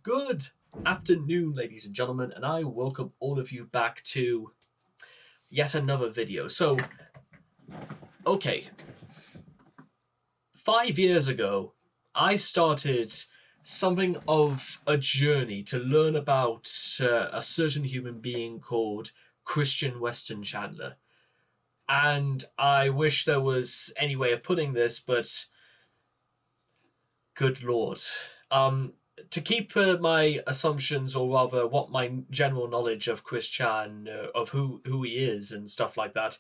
Good afternoon, ladies and gentlemen, and I welcome all of you back to yet another video. So, okay, 5 years ago, I started something of a journey to learn about a certain human being called Christian Weston Chandler. And I wish there was any way of putting this, but good lord. To keep my assumptions, or rather what my general knowledge of Chris Chan, of who he is and stuff like that,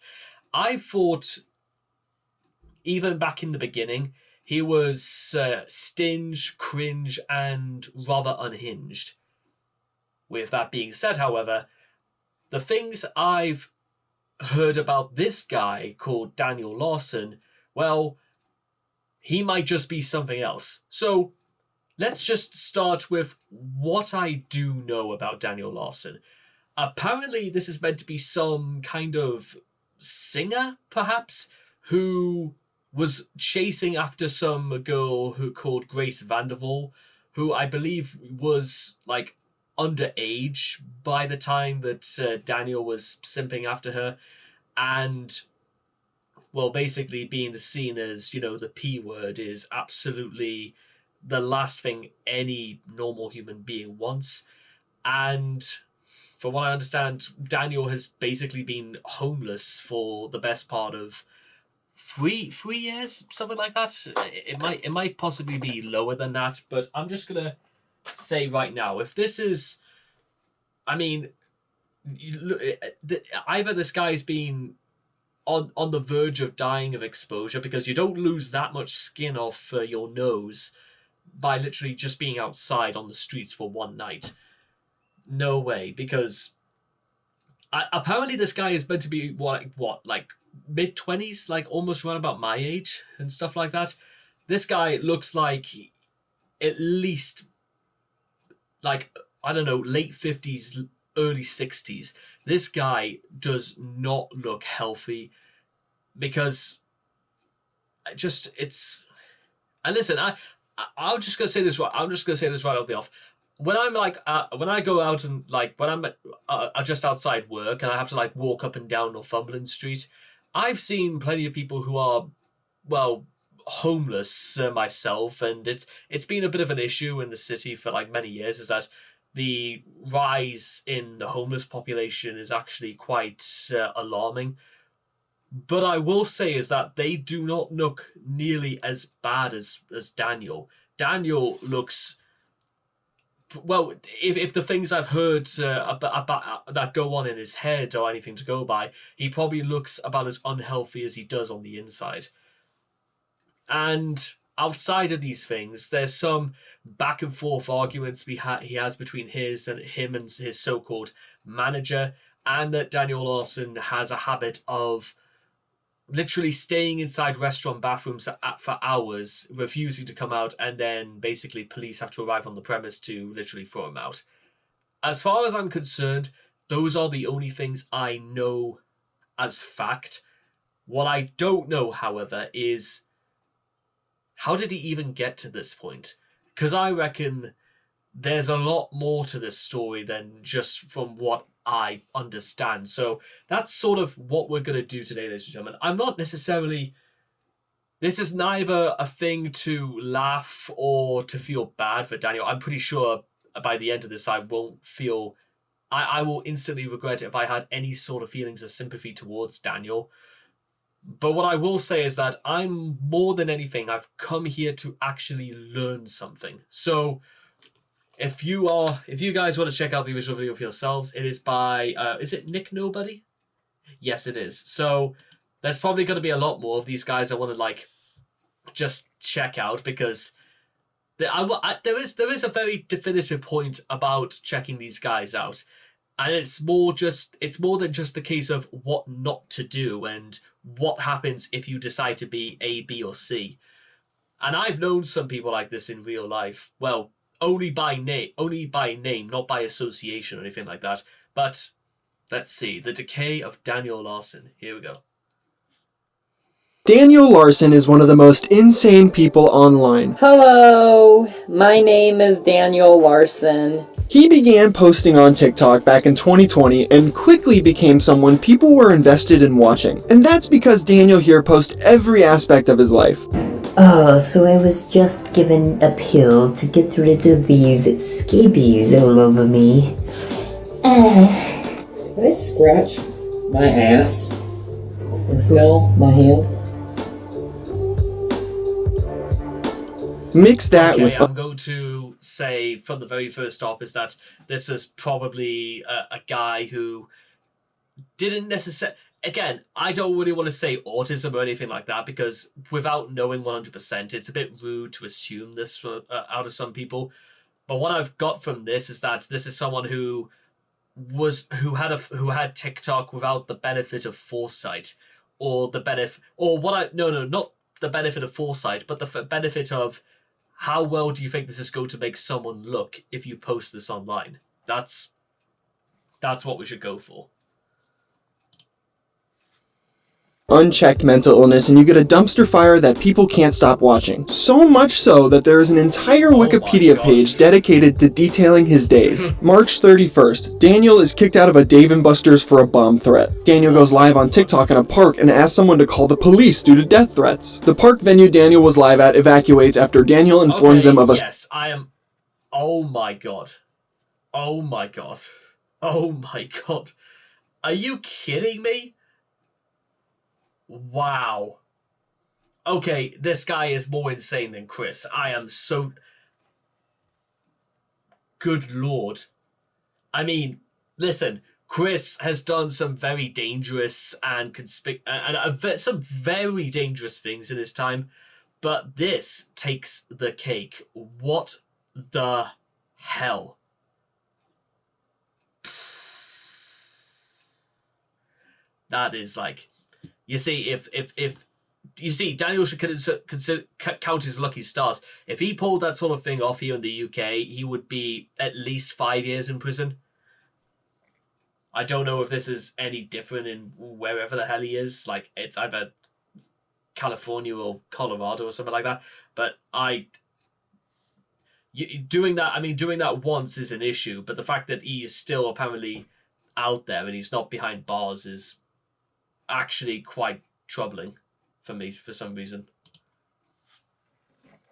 I thought, even back in the beginning, he was stingy, cringe, and rather unhinged. With that being said, however, the things I've heard about this guy called Daniel Larson, well, he might just be something else. So, let's just start with what I do know about Daniel Larson. Apparently, this is meant to be some kind of singer, perhaps, who was chasing after some girl called Grace VanderWaal, who I believe was like underage by the time that Daniel was simping after her, and well, basically being seen as, the P word is absolutely the last thing any normal human being wants. And from what I understand, Daniel has basically been homeless for the best part of three years, something like that. It might possibly be lower than that, but I'm just gonna say right now, if this is, I mean, either this guy's been on the verge of dying of exposure, because you don't lose that much skin off your nose by literally just being outside on the streets for one night. No way, because apparently this guy is meant to be like mid-20s, like almost around about my age and stuff like that. This guy looks like at least, like, I don't know, late 50s, early 60s. This guy does not look healthy, because it's... And listen, I'm just gonna say this right. I'm just gonna say this right off the off. When I'm when I go out and when I'm just outside work and I have to walk up and down Northumberland Street, I've seen plenty of people who are, well, homeless myself, and it's been a bit of an issue in the city for many years. Is that the rise in the homeless population is actually quite alarming. But I will say is that they do not look nearly as bad as Daniel. Daniel looks, well, if the things I've heard about that go on in his head or anything to go by, he probably looks about as unhealthy as he does on the inside. And outside of these things, there's some back and forth arguments he has between him and his so-called manager, and that Daniel Larson has a habit of literally staying inside restaurant bathrooms for hours, refusing to come out, and then basically police have to arrive on the premise to literally throw him out. As far as I'm concerned, those are the only things I know as fact. What I don't know, however, is how did he even get to this point? Because I reckon there's a lot more to this story than just from what I understand. So that's sort of what we're going to do today, ladies and gentlemen. I'm not necessarily... This is neither a thing to laugh or to feel bad for Daniel. I'm pretty sure by the end of this, I won't feel... I will instantly regret it if I had any sort of feelings of sympathy towards Daniel. But what I will say is that I'm, more than anything, I've come here to actually learn something. So if you guys want to check out the original video for yourselves, it is by, is it Nick Nobody? Yes, it is. So there's probably going to be a lot more of these guys I want to just check out, because there is a very definitive point about checking these guys out. And it's more than just the case of what not to do and what happens if you decide to be A, B, or C. And I've known some people like this in real life. Well, only by name, not by association or anything like that. But let's see. The Decay of Daniel Larson. Here we go. Daniel Larson is one of the most insane people online. Hello, my name is Daniel Larson. He began posting on TikTok back in 2020 and quickly became someone people were invested in watching. And that's because Daniel here posts every aspect of his life. Oh, so I was just given a pill to get rid of these scabies all over me. Can I scratch my ass and smell my hand? Mix that with... I'm going to say from the very first off is that this is probably a guy who didn't necessarily... Again, I don't really want to say autism or anything like that because without knowing 100%, it's a bit rude to assume this out of some people. But what I've got from this is that this is someone who had TikTok without the benefit of foresight, or the benefit, or not the benefit of foresight, but the benefit of how well do you think this is going to make someone look if you post this online? That's what we should go for. Unchecked mental illness and you get a dumpster fire that people can't stop watching. So much so that there is an entire Wikipedia page dedicated to detailing his days. March 31st, Daniel is kicked out of a Dave & Buster's for a bomb threat. Daniel goes live on TikTok in a park and asks someone to call the police due to death threats. The park venue Daniel was live at evacuates after Daniel informs them of a... Yes, I am... Oh my god. Oh my god. Oh my god. Are you kidding me? Wow. Okay, this guy is more insane than Chris. I am so... Good lord. I mean, listen, Chris has done some very dangerous and some very dangerous things in his time, but this takes the cake. What the hell? That is like... You see, if you see, Daniel should count his lucky stars. If he pulled that sort of thing off here in the UK, he would be at least 5 years in prison. I don't know if this is any different in wherever the hell he is. Like, it's either California or Colorado or something like that. But doing that once is an issue. But the fact that he is still apparently out there and he's not behind bars is actually quite troubling for me for some reason.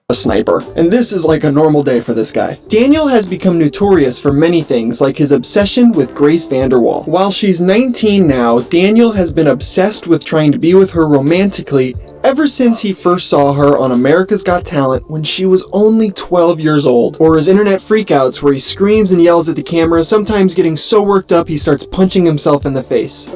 A sniper, and this is like a normal day for this guy. Daniel has become notorious for many things, like his obsession with Grace VanderWaal. While she's 19 now, Daniel has been obsessed with trying to be with her romantically ever since he first saw her on America's Got Talent when she was only 12 years old, or his internet freakouts where he screams and yells at the camera, sometimes getting so worked up he starts punching himself in the face.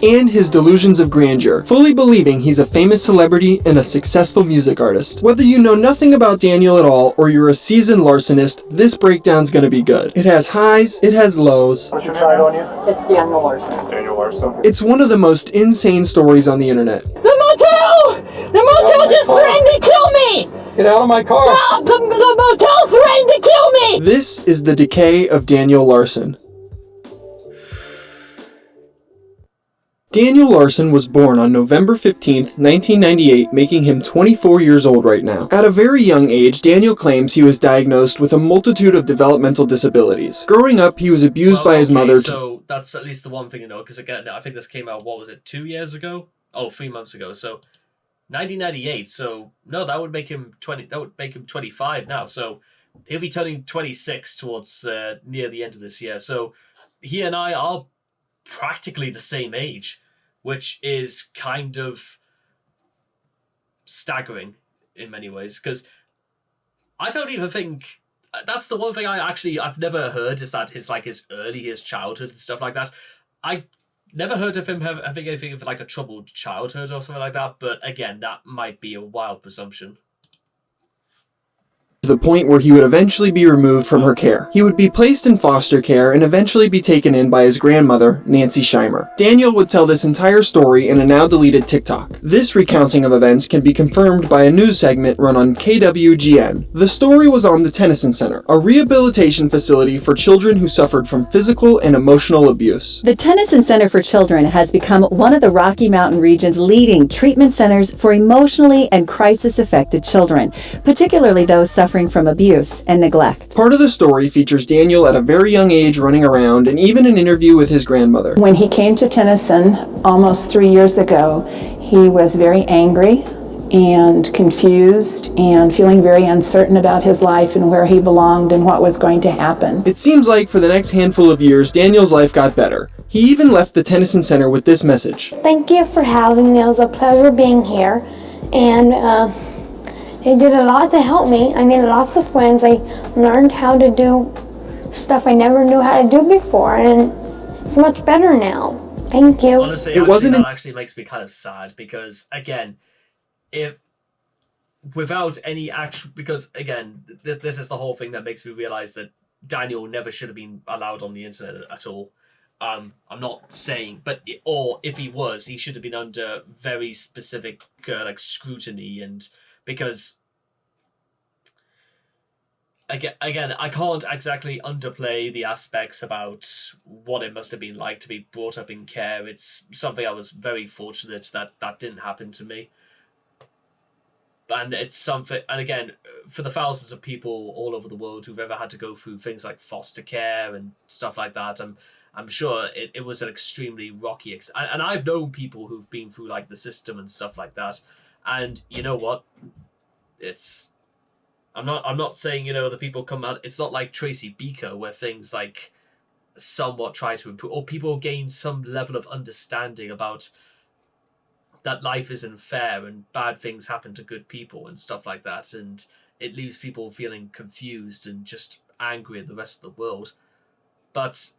And his delusions of grandeur, fully believing he's a famous celebrity and a successful music artist. Whether you know nothing about Daniel at all, or you're a seasoned Larsonist, this breakdown's gonna be good. It has highs, it has lows. What's your tag on you? It's Daniel Larson. Daniel Larson. It's one of the most insane stories on the internet. The motel! The motel just threatened to kill me! Get out of my car! Stop! The motel threatened to kill me! This is the decay of Daniel Larson. Daniel Larson was born on November 15th, 1998, making him 24 years old right now. At a very young age, Daniel claims he was diagnosed with a multitude of developmental disabilities. Growing up, he was abused by his mother. So that's at least the one thing you know, because again, I think this came out, what was it, 2 years ago? Oh, 3 months ago. So 1998. So no, that would make him 20. That would make him 25 now. So he'll be turning 26 towards near the end of this year. So he and I are practically the same age, which is kind of staggering in many ways, because I don't even think that's the one thing I've never heard is that his childhood and stuff like that. I never heard of him having anything like a troubled childhood or something like that, but again, that might be a wild presumption. to the point where he would eventually be removed from her care. He would be placed in foster care and eventually be taken in by his grandmother, Nancy Scheimer. Daniel would tell this entire story in a now deleted TikTok. This recounting of events can be confirmed by a news segment run on KWGN. The story was on the Tennyson Center, a rehabilitation facility for children who suffered from physical and emotional abuse. The Tennyson Center for Children has become one of the Rocky Mountain region's leading treatment centers for emotionally and crisis-affected children, particularly those suffering from abuse and neglect. Part of the story features Daniel at a very young age running around and even an interview with his grandmother. When he came to Tennyson almost 3 years ago, he was very angry and confused and feeling very uncertain about his life and where he belonged and what was going to happen. It seems like for the next handful of years, Daniel's life got better. He even left the Tennyson Center with this message. Thank you for having me. It was a pleasure being here. And it did a lot to help me. I made lots of friends. I learned how to do stuff I never knew how to do before. And it's much better now. Thank you. Honestly, that actually makes me kind of sad because, again, if without any actual, because again, this is the whole thing that makes me realize that Daniel never should have been allowed on the internet at all. I'm not saying, or if he was, he should have been under very specific scrutiny, and because again, I can't exactly underplay the aspects about what it must have been like to be brought up in care. It's something I was very fortunate that didn't happen to me. And it's something, and again, for the thousands of people all over the world who've ever had to go through things like foster care and stuff like that, I'm sure it was an extremely rocky, and I've known people who've been through like the system and stuff like that, and you know what, I'm not saying, the people come out, it's not like Tracy Beaker where things like somewhat try to improve, or people gain some level of understanding about that life isn't fair and bad things happen to good people and stuff like that, and it leaves people feeling confused and just angry at the rest of the world. But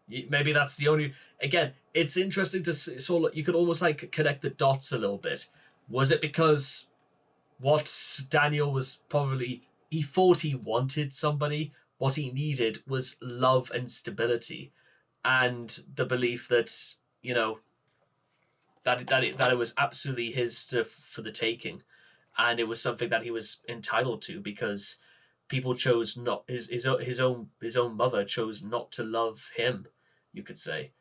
maybe that's the only, again, it's interesting to see, so you could almost like connect the dots a little bit. Was it because what Daniel was probably, he thought he wanted somebody, what he needed was love and stability, and the belief that, that it was absolutely his for the taking, and it was something that he was entitled to because people chose not, his own mother chose not to love him, you could say.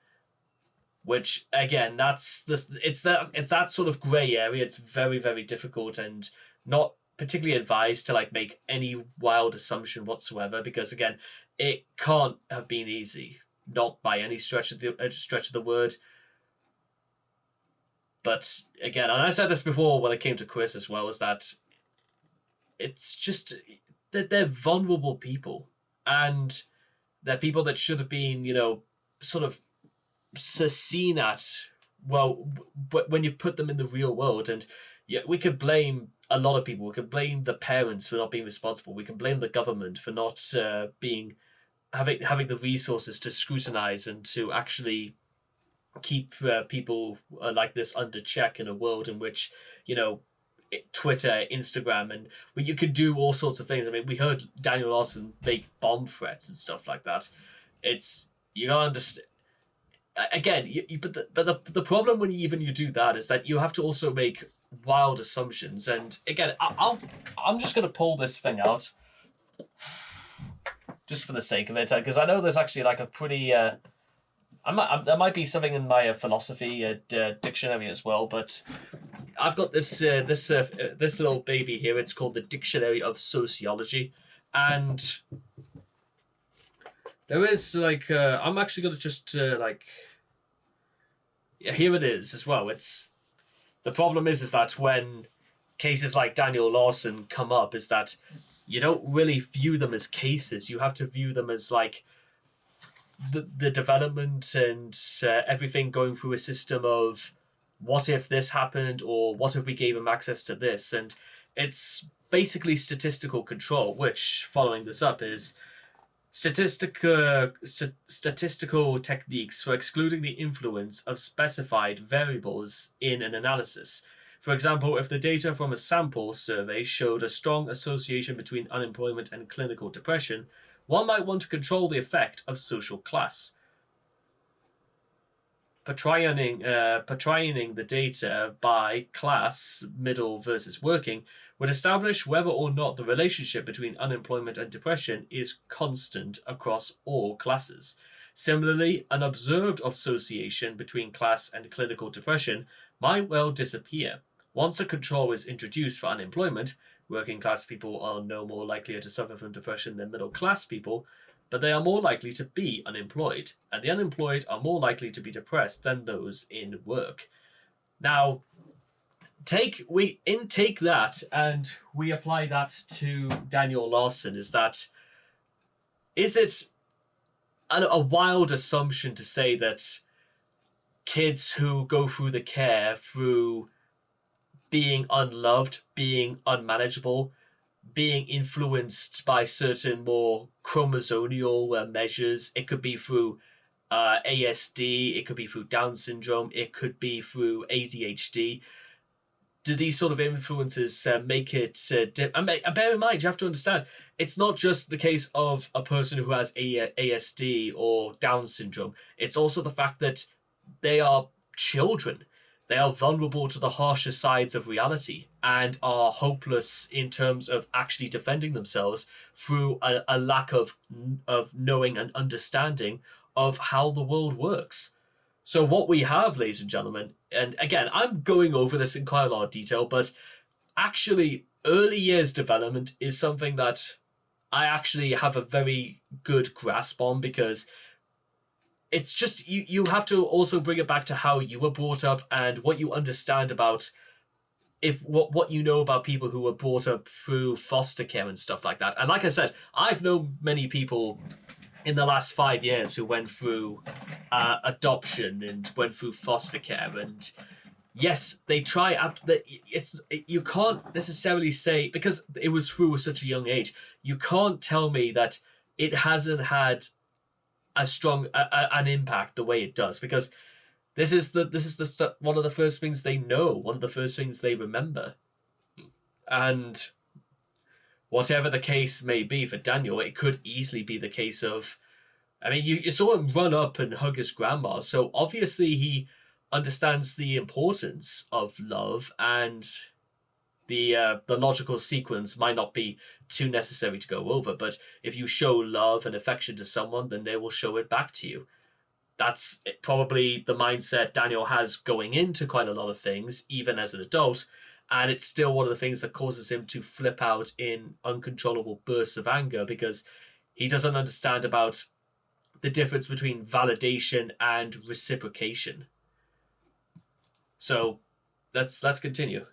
Which again, it's that sort of gray area. It's very, very difficult and not particularly advised to like make any wild assumption whatsoever, because again, it can't have been easy, not by any stretch of the word. But again, and I said this before when it came to Chris as well, is that it's just that they're vulnerable people, and they're people that should have been, sort of seen at, well, when you put them in the real world. And yeah, we could blame a lot of people. We could blame the parents for not being responsible. We can blame the government for not having the resources to scrutinize and to actually keep people like this under check in a world in which, Twitter, Instagram, and you could do all sorts of things. I mean, we heard Daniel Larson make bomb threats and stuff like that. You gotta understand. Again, but the problem when you do that is that you have to also make wild assumptions. And again, I'm just gonna pull this thing out just for the sake of it, because I know there's actually like a pretty there might be something in my philosophy dictionary as well, but I've got this little baby here. It's called the Dictionary of Sociology, and there is like I'm actually gonna just here it is as well. It's the problem is that when cases like Daniel Larson come up, is that you don't really view them as cases. You have to view them as like the development and everything going through a system of what if this happened, or what if we gave him access to this. And it's basically statistical control, which, following this up, is statistical techniques for excluding the influence of specified variables in an analysis. For example, if the data from a sample survey showed a strong association between unemployment and clinical depression, one might want to control the effect of social class. Portraying the data by class, middle versus working, would establish whether or not the relationship between unemployment and depression is constant across all classes. Similarly, an observed association between class and clinical depression might well disappear. Once a control is introduced for unemployment, working class people are no more likely to suffer from depression than middle class people, but they are more likely to be unemployed, and the unemployed are more likely to be depressed than those in work. Now, take that and we apply that to Daniel Larson. Is it a wild assumption to say that kids who go through the care through being unloved, being unmanageable, being influenced by certain more chromosomal measures, it could be through ASD, it could be through Down syndrome, it could be through ADHD. Do these sort of influences make it... and bear in mind, you have to understand, it's not just the case of a person who has ASD or Down syndrome. It's also the fact that they are children. They are vulnerable to the harsher sides of reality and are hopeless in terms of actually defending themselves through a lack of knowing and understanding of how the world works. So what we have, ladies and gentlemen, and again, I'm going over this in quite a lot of detail, but actually early years development is something that I actually have a very good grasp on, because it's just you have to also bring it back to how you were brought up and what you understand about what you know about people who were brought up through foster care and stuff like that. And like I said, I've known many people in the last 5 years who went through adoption and went through foster care, and yes, they try. You can't necessarily say, because it was through such a young age, you can't tell me that it hasn't had as strong an impact the way it does, because this is one of the first things they know, one of the first things they remember. And whatever the case may be for Daniel, it could easily be the case of, I mean, you saw him run up and hug his grandma, so obviously he understands the importance of love, and the logical sequence might not be too necessary to go over, but if you show love and affection to someone, then they will show it back to you. That's probably the mindset Daniel has going into quite a lot of things, even as an adult, and it's still one of the things that causes him to flip out in uncontrollable bursts of anger, because he doesn't understand about the difference between validation and reciprocation. So let's continue.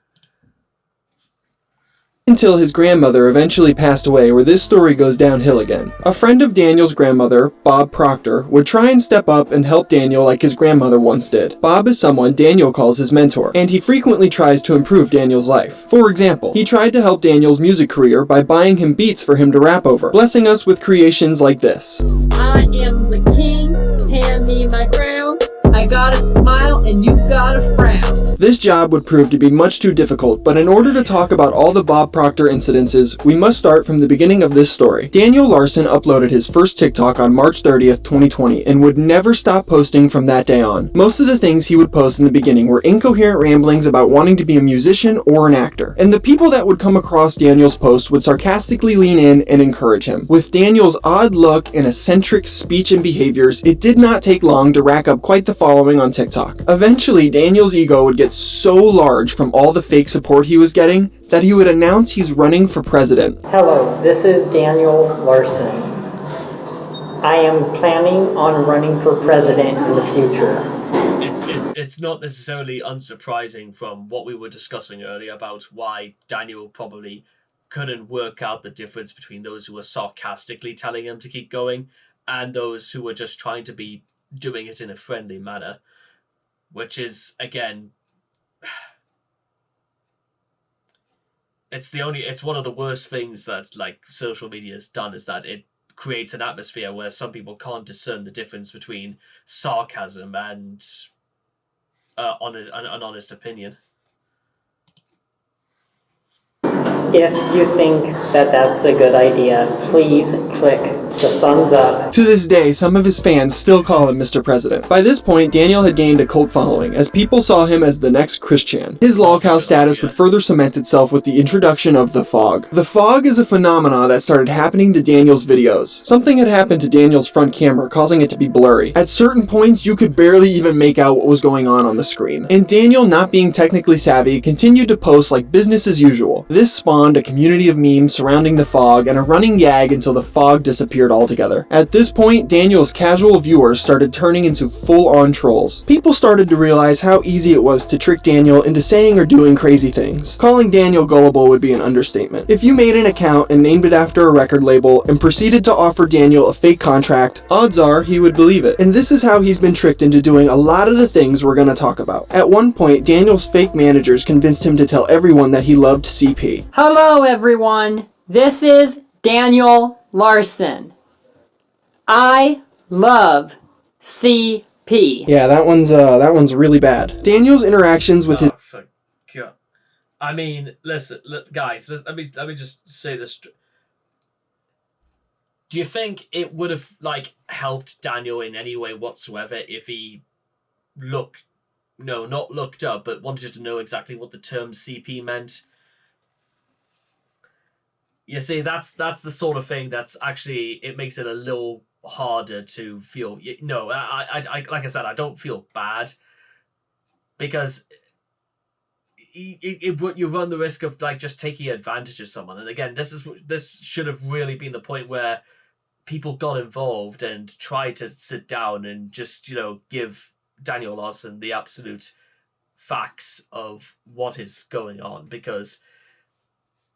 Until his grandmother eventually passed away, where this story goes downhill again. A friend of Daniel's grandmother, Bob Proctor, would try and step up and help Daniel like his grandmother once did. Bob is someone Daniel calls his mentor, and he frequently tries to improve Daniel's life. For example, he tried to help Daniel's music career by buying him beats for him to rap over, blessing us with creations like this. I am the king, hand me my crown. I got a smile and you got a frown. This job would prove to be much too difficult, but in order to talk about all the Bob Proctor incidences, we must start from the beginning of this story. Daniel Larson uploaded his first TikTok on March 30th, 2020, and would never stop posting from that day on. Most of the things he would post in the beginning were incoherent ramblings about wanting to be a musician or an actor, and the people that would come across Daniel's posts would sarcastically lean in and encourage him. With Daniel's odd look and eccentric speech and behaviors, it did not take long to rack up quite the following on TikTok. Eventually, Daniel's ego would get so large from all the fake support he was getting that he would announce he's running for president. Hello, this is Daniel Larson. I am planning on running for president in the future. It's not necessarily unsurprising from what we were discussing earlier about why Daniel probably couldn't work out the difference between those who were sarcastically telling him to keep going and those who were just trying to be doing it in a friendly manner, which is, again, it's one of the worst things that like social media has done, is that it creates an atmosphere where some people can't discern the difference between sarcasm and an honest opinion. If you think that that's a good idea, please click the thumbs up. To this day, some of his fans still call him Mr. President. By this point, Daniel had gained a cult following, as people saw him as the next Christian. His lolcow status would further cement itself with the introduction of the fog. The fog is a phenomena that started happening to Daniel's videos. Something had happened to Daniel's front camera, causing it to be blurry. At certain points, you could barely even make out what was going on the screen. And Daniel, not being technically savvy, continued to post like business as usual. This spawned a community of memes surrounding the fog and a running gag until the fog disappeared altogether. At this point, Daniel's casual viewers started turning into full-on trolls. People started to realize how easy it was to trick Daniel into saying or doing crazy things. Calling Daniel gullible would be an understatement. If you made an account and named it after a record label and proceeded to offer Daniel a fake contract, odds are he would believe it. And this is how he's been tricked into doing a lot of the things we're gonna talk about. At one point, Daniel's fake managers convinced him to tell everyone that he loved CP. Hello everyone, this is Daniel Larson. I love CP. Yeah, that one's really bad. Daniel's interactions with his For God. I mean, listen, guys, let me just say this. Do you think it would have like helped Daniel in any way whatsoever if he not looked up, but wanted to know exactly what the term CP meant? You see, that's the sort of thing that's actually, it makes it a little harder to feel. No, I like I said, I don't feel bad, because you run the risk of like just taking advantage of someone. And again, this should have really been the point where people got involved and tried to sit down and just, give Daniel Larson the absolute facts of what is going on, because,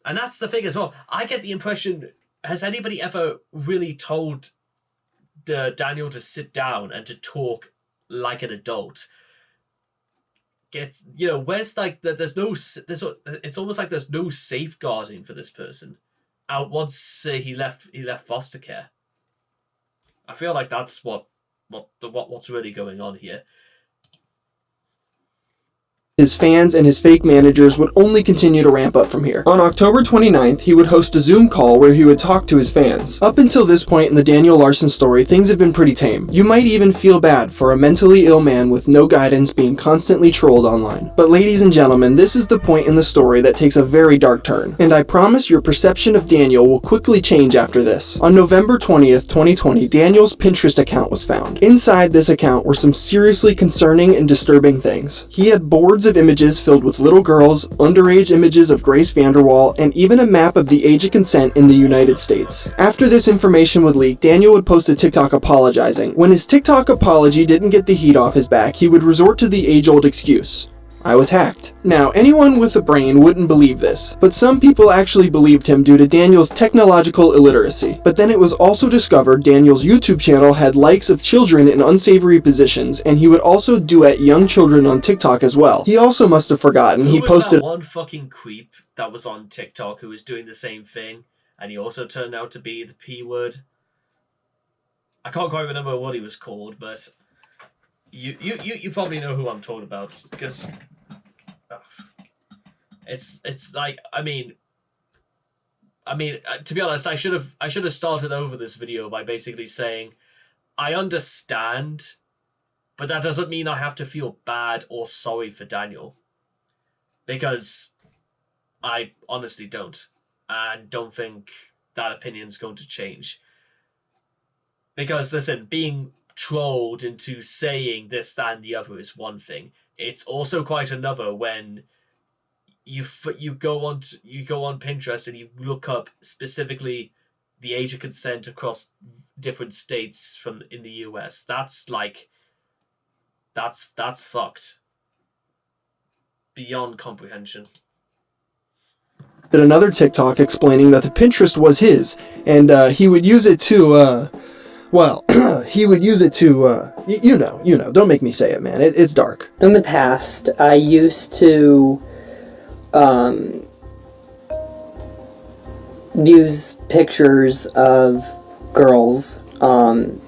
and that's the thing as well, I get the impression, has anybody ever really told Daniel to sit down and to talk like an adult? Where's like it's almost like there's no safeguarding for this person out once he left foster care. I feel like that's what's really going on here. His fans and his fake managers would only continue to ramp up from here. On October 29th, he would host a Zoom call where he would talk to his fans. Up until this point in the Daniel Larson story, things have been pretty tame. You might even feel bad for a mentally ill man with no guidance being constantly trolled online. But ladies and gentlemen, this is the point in the story that takes a very dark turn. And I promise your perception of Daniel will quickly change after this. On November 20th, 2020, Daniel's Pinterest account was found. Inside this account were some seriously concerning and disturbing things. He had boards of images filled with little girls, underage images of Grace VanderWaal, and even a map of the age of consent in the United States. After this information would leak, Daniel would post a TikTok apologizing. When his TikTok apology didn't get the heat off his back, he would resort to the age-old excuse: I was hacked. Now, anyone with a brain wouldn't believe this, but some people actually believed him due to Daniel's technological illiteracy. But then it was also discovered Daniel's YouTube channel had likes of children in unsavory positions, and he would also duet young children on TikTok as well. He also must have forgotten he posted that one fucking creep that was on TikTok who was doing the same thing, and he also turned out to be the P word. I can't quite remember what he was called, but you probably know who I'm talking about, because it's like, I mean, to be honest, I should have started over this video by basically saying, I understand, but that doesn't mean I have to feel bad or sorry for Daniel, because I honestly don't, and don't think that opinion's going to change. Because listen, being trolled into saying this, that, and the other is one thing. It's also quite another when you go on Pinterest and you look up specifically the age of consent across different states in the US. That's fucked beyond comprehension. Did another TikTok explaining that the Pinterest was his, and he would use it to he would use it to, you know, don't make me say it, man. It's dark. In the past, I used to use pictures of girls and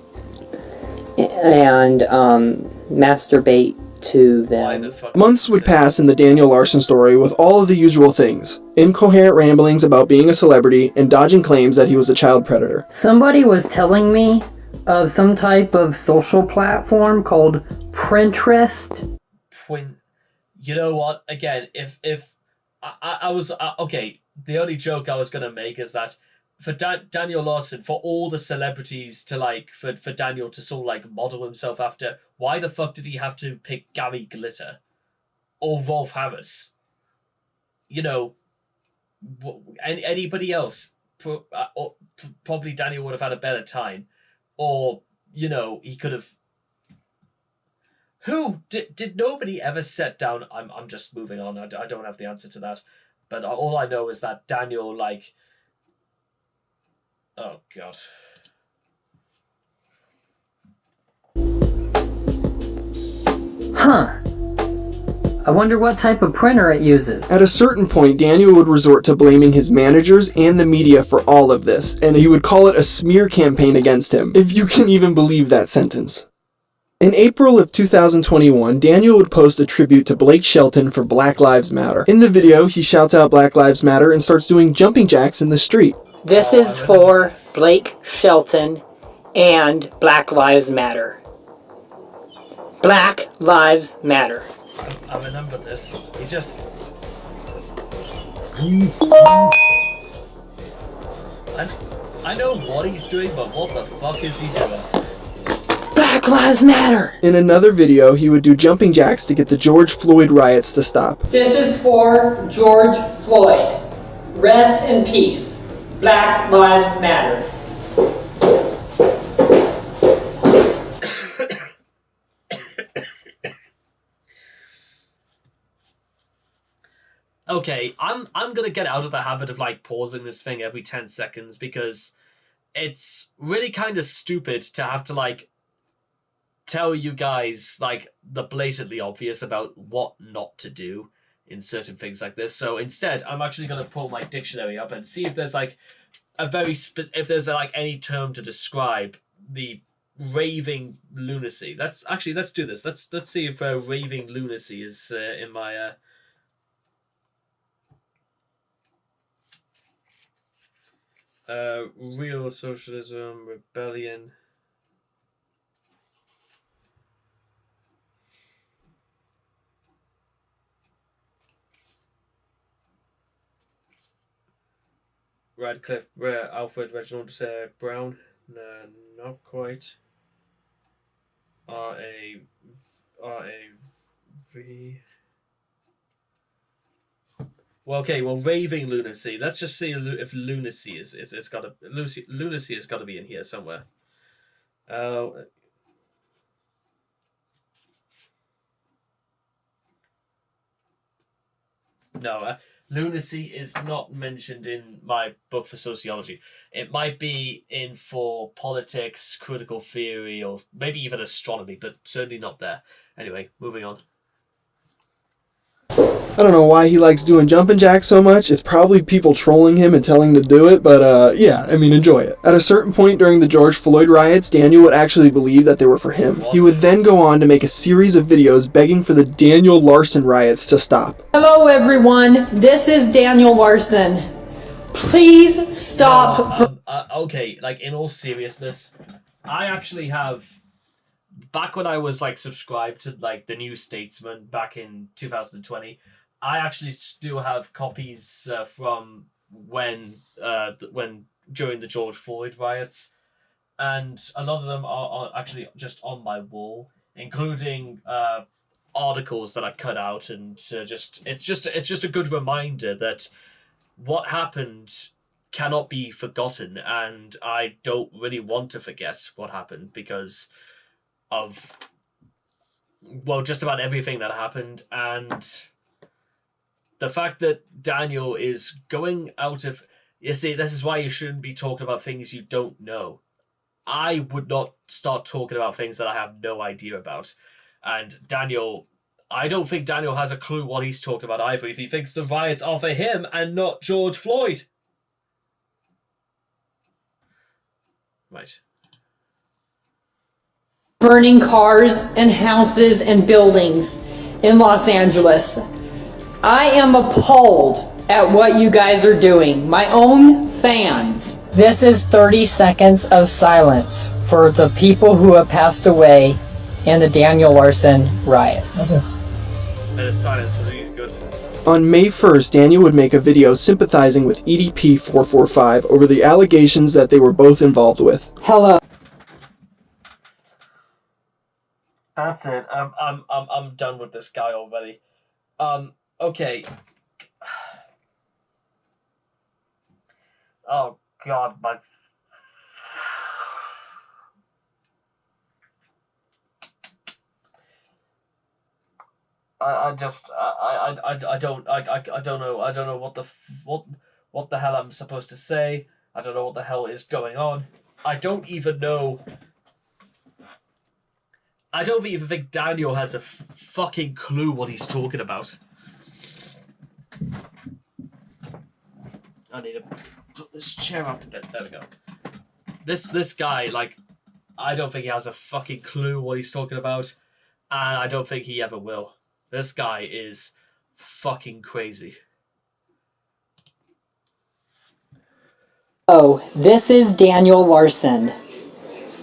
masturbate to Why them. the fuck? Months would pass in the Daniel Larson story with all of the usual things. Incoherent ramblings about being a celebrity and dodging claims that he was a child predator. Somebody was telling me of some type of social platform called Pinterest. You know what? Again, if I was okay, the only joke I was gonna make is that for Daniel Larson, for all the celebrities to like, for Daniel to sort of like model himself after, why the fuck did he have to pick Gary Glitter or Rolf Harris? You know, anybody else, probably Daniel would have had a better time, or you know, he could have. Who did nobody ever set down? I'm just moving on. I don't have the answer to that, but all I know is that Daniel, like, oh god. Huh. I wonder what type of printer it uses. At a certain point, Daniel would resort to blaming his managers and the media for all of this, and he would call it a smear campaign against him, if you can even believe that sentence. In April of 2021, Daniel would post a tribute to Blake Shelton for Black Lives Matter. In the video, he shouts out Black Lives Matter and starts doing jumping jacks in the street. This is for Blake Shelton and Black Lives Matter. Black Lives Matter. I remember this. He just. I know what he's doing, but what the fuck is he doing? Black Lives Matter! In another video, he would do jumping jacks to get the George Floyd riots to stop. This is for George Floyd. Rest in peace. Black Lives Matter. Okay, I'm gonna get out of the habit of like pausing this thing every 10 seconds because it's really kind of stupid to have to like tell you guys like the blatantly obvious about what not to do in certain things like this. So instead, I'm actually gonna pull my dictionary up and see if there's like a very if there's like any term to describe the raving lunacy. Let's do this. Let's see if raving lunacy is in my. Real socialism, rebellion. Radcliffe, Alfred Reginald Brown. No, not quite. R-A-V. Well, okay. Well, raving lunacy. Let's just see if lunacy is it's got to lunacy has got to be in here somewhere. No, lunacy is not mentioned in my book for sociology. It might be in for politics, critical theory, or maybe even astronomy, but certainly not there. Anyway, moving on. I don't know why he likes doing jumping jacks so much. It's probably people trolling him and telling him to do it, but yeah, I mean, enjoy it. At a certain point during the George Floyd riots, Daniel would actually believe that they were for him. What? He would then go on to make a series of videos begging for the Daniel Larson riots to stop. Hello everyone, this is Daniel Larson. Please stop. Okay, like in all seriousness, I actually have. Back when I was like subscribed to like the New Statesman back in 2020, I actually still have copies from when during the George Floyd riots, and a lot of them are actually just on my wall, including articles that I cut out, and it's just a good reminder that what happened cannot be forgotten, and I don't really want to forget what happened because of, well, just about everything that happened, and the fact that Daniel is going out of... You see, this is why you shouldn't be talking about things you don't know. I would not start talking about things that I have no idea about. And Daniel... I don't think Daniel has a clue what he's talking about either if he thinks the riots are for him and not George Floyd. Right. burning cars and houses and buildings in Los Angeles. I am appalled at what you guys are doing, my own fans. This is 30 seconds of silence for the people who have passed away in the Daniel Larson riots. And the silence was really good. On May 1st, Daniel would make a video sympathizing with EDP 445 over the allegations that they were both involved with. Hello. That's it. I'm done with this guy already. Okay. Oh God, my. I don't know what the hell I'm supposed to say. I don't know what the hell is going on. I don't even know. I don't even think Daniel has a fucking clue what he's talking about. I need to put this chair up a bit. There we go. This guy, like, I don't think he has a fucking clue what he's talking about, and I don't think he ever will. This guy is fucking crazy. Oh, this is Daniel Larson.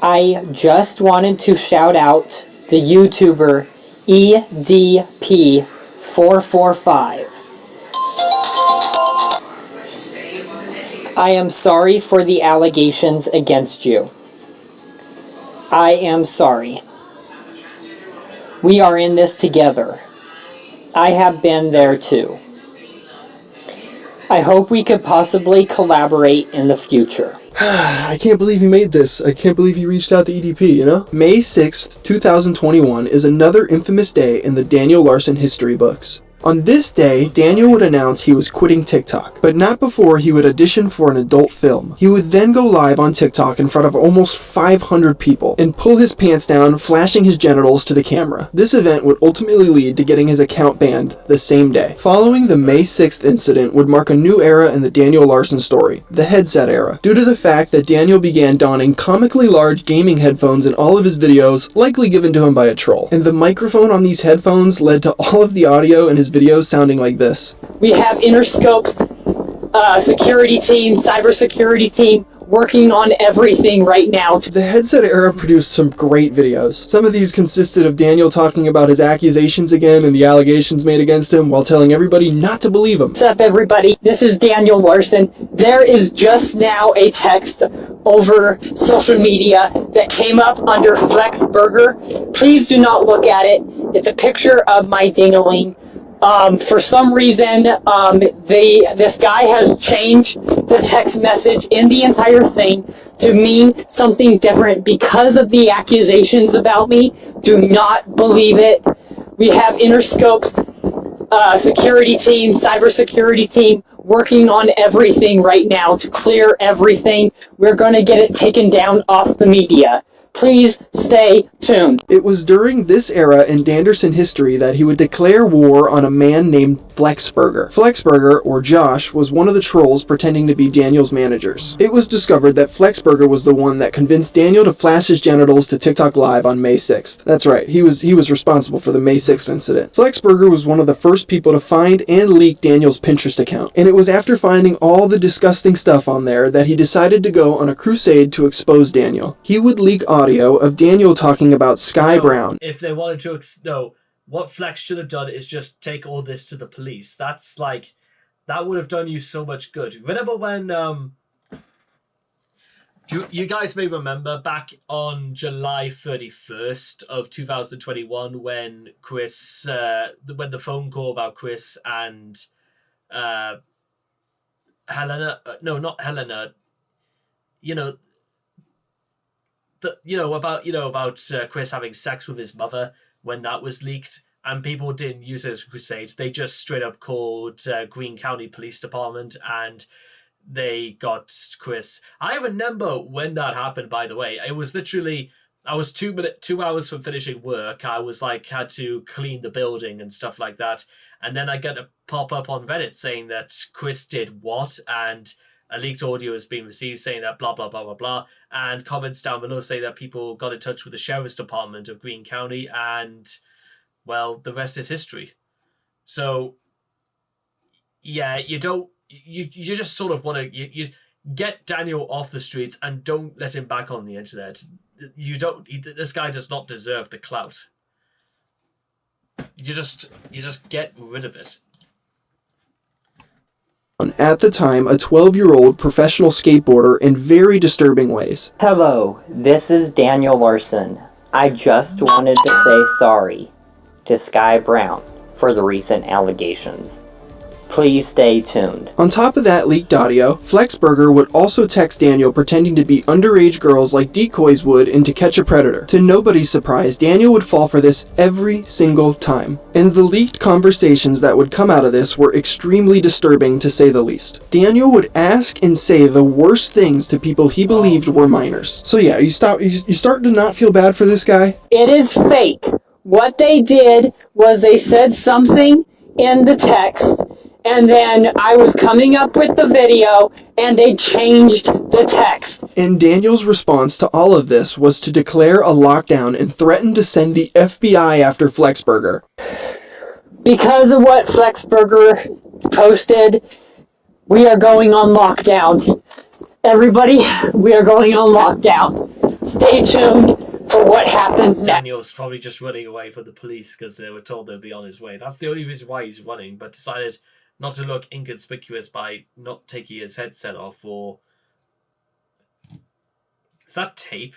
I just wanted to shout out the YouTuber EDP445. I am sorry for the allegations against you. I am sorry. We are in this together. I have been there too. I hope we could possibly collaborate in the future. I can't believe he made this. I can't believe he reached out to EDP, you know? May 6th, 2021 is another infamous day in the Daniel Larson history books. On this day, Daniel would announce he was quitting TikTok, but not before he would audition for an adult film. He would then go live on TikTok in front of almost 500 people and pull his pants down, flashing his genitals to the camera. This event would ultimately lead to getting his account banned the same day. Following the May 6th incident would mark a new era in the Daniel Larson story, the headset era, due to the fact that Daniel began donning comically large gaming headphones in all of his videos, likely given to him by a troll. And the microphone on these headphones led to all of the audio in his videos sounding like this. We have Interscope's security team, cybersecurity team, working on everything right now. The headset era produced some great videos. Some of these consisted of Daniel talking about his accusations again and the allegations made against him while telling everybody not to believe him. What's up, everybody? This is Daniel Larson. There is just now a text over social media that came up under Flex Burger. Please do not look at it. It's a picture of my dingling. For some reason, this guy has changed the text message in the entire thing to mean something different because of the accusations about me. Do not believe it. We have Interscope's security team, cybersecurity team, working on everything right now to clear everything. We're going to get it taken down off the media. Please stay tuned. It was during this era in Danderson history that he would declare war on a man named Flexburger. Flexburger, or Josh, was one of the trolls pretending to be Daniel's managers. It was discovered that Flexburger was the one that convinced Daniel to flash his genitals to TikTok Live on May 6th. That's right, he was responsible for the May 6th incident. Flexburger was one of the first people to find and leak Daniel's Pinterest account, and it was after finding all the disgusting stuff on there that he decided to go on a crusade to expose Daniel. He would leak audio of Daniel talking about Sky Brown. If they wanted to, what Flex should have done is just take all this to the police. That's like, that would have done you so much good. Remember when, you guys may remember back on July 31st of 2021 when Chris, when the phone call about Chris and Helena, no, not Helena, about Chris having sex with his mother, when that was leaked, and people didn't use it as a crusade. They just straight up called Greene County Police Department and they got Chris. I remember when that happened, by the way. It was literally, I was 2 hours from finishing work. I was like, had to clean the building and stuff like that. And then I get a pop up on Reddit saying that Chris did what, and a leaked audio has been received saying that blah, blah, blah, blah, blah. And comments down below say that people got in touch with the Sheriff's Department of Greene County, and, well, the rest is history. So, yeah, you just sort of want to, you get Daniel off the streets and don't let him back on the internet. This guy does not deserve the clout. You just get rid of it. At the time, a 12-year-old professional skateboarder in very disturbing ways. Hello, this is Daniel Larson. I just wanted to say sorry to Sky Brown for the recent allegations. Please stay tuned. On top of that leaked audio, Flexburger would also text Daniel pretending to be underage girls like decoys would in To Catch a Predator. To nobody's surprise, Daniel would fall for this every single time. And the leaked conversations that would come out of this were extremely disturbing, to say the least. Daniel would ask and say the worst things to people he believed were minors. So yeah, you start to not feel bad for this guy? It is fake. What they did was they said something in the text, and then I was coming up with the video, and they changed the text. And Daniel's response to all of this was to declare a lockdown and threaten to send the FBI after Flexburger. Because of what Flexburger posted, we are going on lockdown. Everybody, we are going on lockdown. Stay tuned for what happens next. Daniel's probably just running away from the police because they were told they'd be on his way. That's the only reason why he's running, but decided not to look inconspicuous by not taking his headset off. Or is that tape?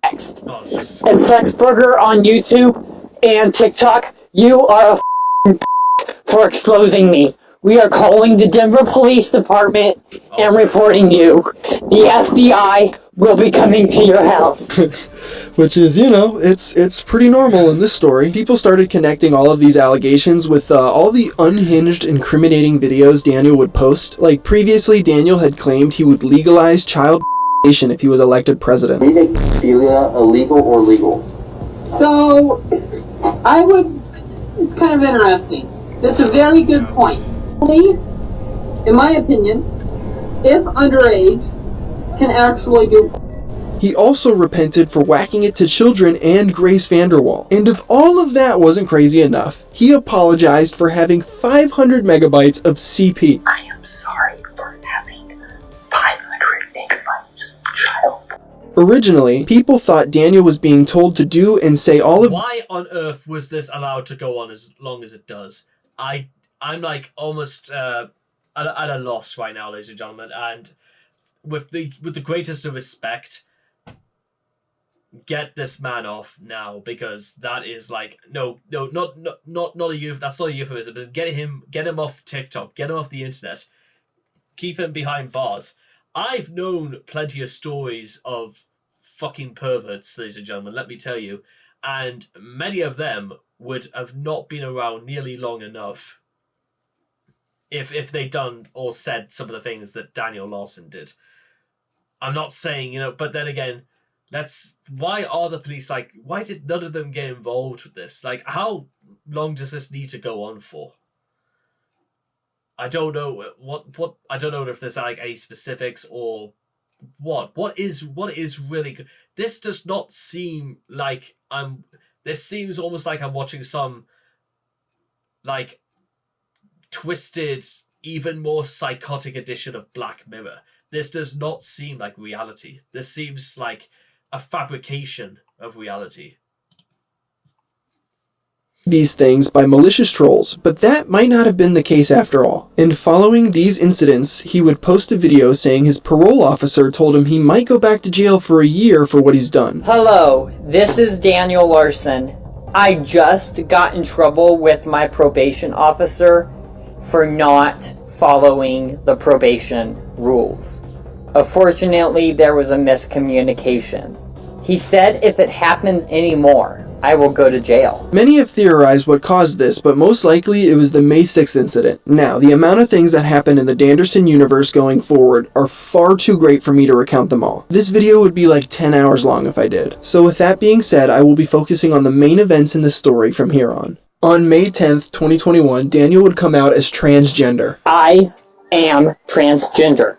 Next. Oh, it's just... And Flexburger on YouTube and TikTok, you are a for exposing me. We are calling the Denver Police Department and reporting you. The FBI will be coming to your house. Which is, it's pretty normal in this story. People started connecting all of these allegations with all the unhinged, incriminating videos Daniel would post. Like, previously, Daniel had claimed he would legalize child if he was elected president. Pedophilia illegal or legal? So, it's kind of interesting. That's a very good point. In my opinion, if underage can actually do... He also repented for whacking it to children and Grace VanderWaal. And if all of that wasn't crazy enough, he apologized for having 500 megabytes of CP. I am sorry for having 500 megabytes of child. Originally, people thought Daniel was being told to do and say all of... Why on earth was this allowed to go on as long as it does? I'm like almost at a loss right now, ladies and gentlemen, and with the greatest of respect, get this man off now, because that is like not a youth. That's not a euphemism. But get him off TikTok. Get him off the internet. Keep him behind bars. I've known plenty of stories of fucking perverts, ladies and gentlemen. Let me tell you, and many of them would have not been around nearly long enough if they'd done or said some of the things that Daniel Larson did. I'm not saying, but then again, why are the police why did none of them get involved with this? Like, how long does this need to go on for? I don't know what I don't know if there's any specifics or what is really good. This does not seem like this seems almost like I'm watching some twisted, even more psychotic edition of Black Mirror. This does not seem like reality. This seems like a fabrication of reality. These things by malicious trolls, but that might not have been the case after all. And following these incidents, he would post a video saying his parole officer told him he might go back to jail for a year for what he's done. Hello, this is Daniel Larson. I just got in trouble with my probation officer for not following the probation rules. Unfortunately, there was a miscommunication. He said if it happens anymore, I will go to jail. Many have theorized what caused this, but most likely it was the May 6th incident. Now, the amount of things that happened in the Danderson universe going forward are far too great for me to recount them all. This video would be like 10 hours long if I did. So with that being said, I will be focusing on the main events in the story from here on. On May 10th, 2021, Daniel would come out as transgender. I am transgender.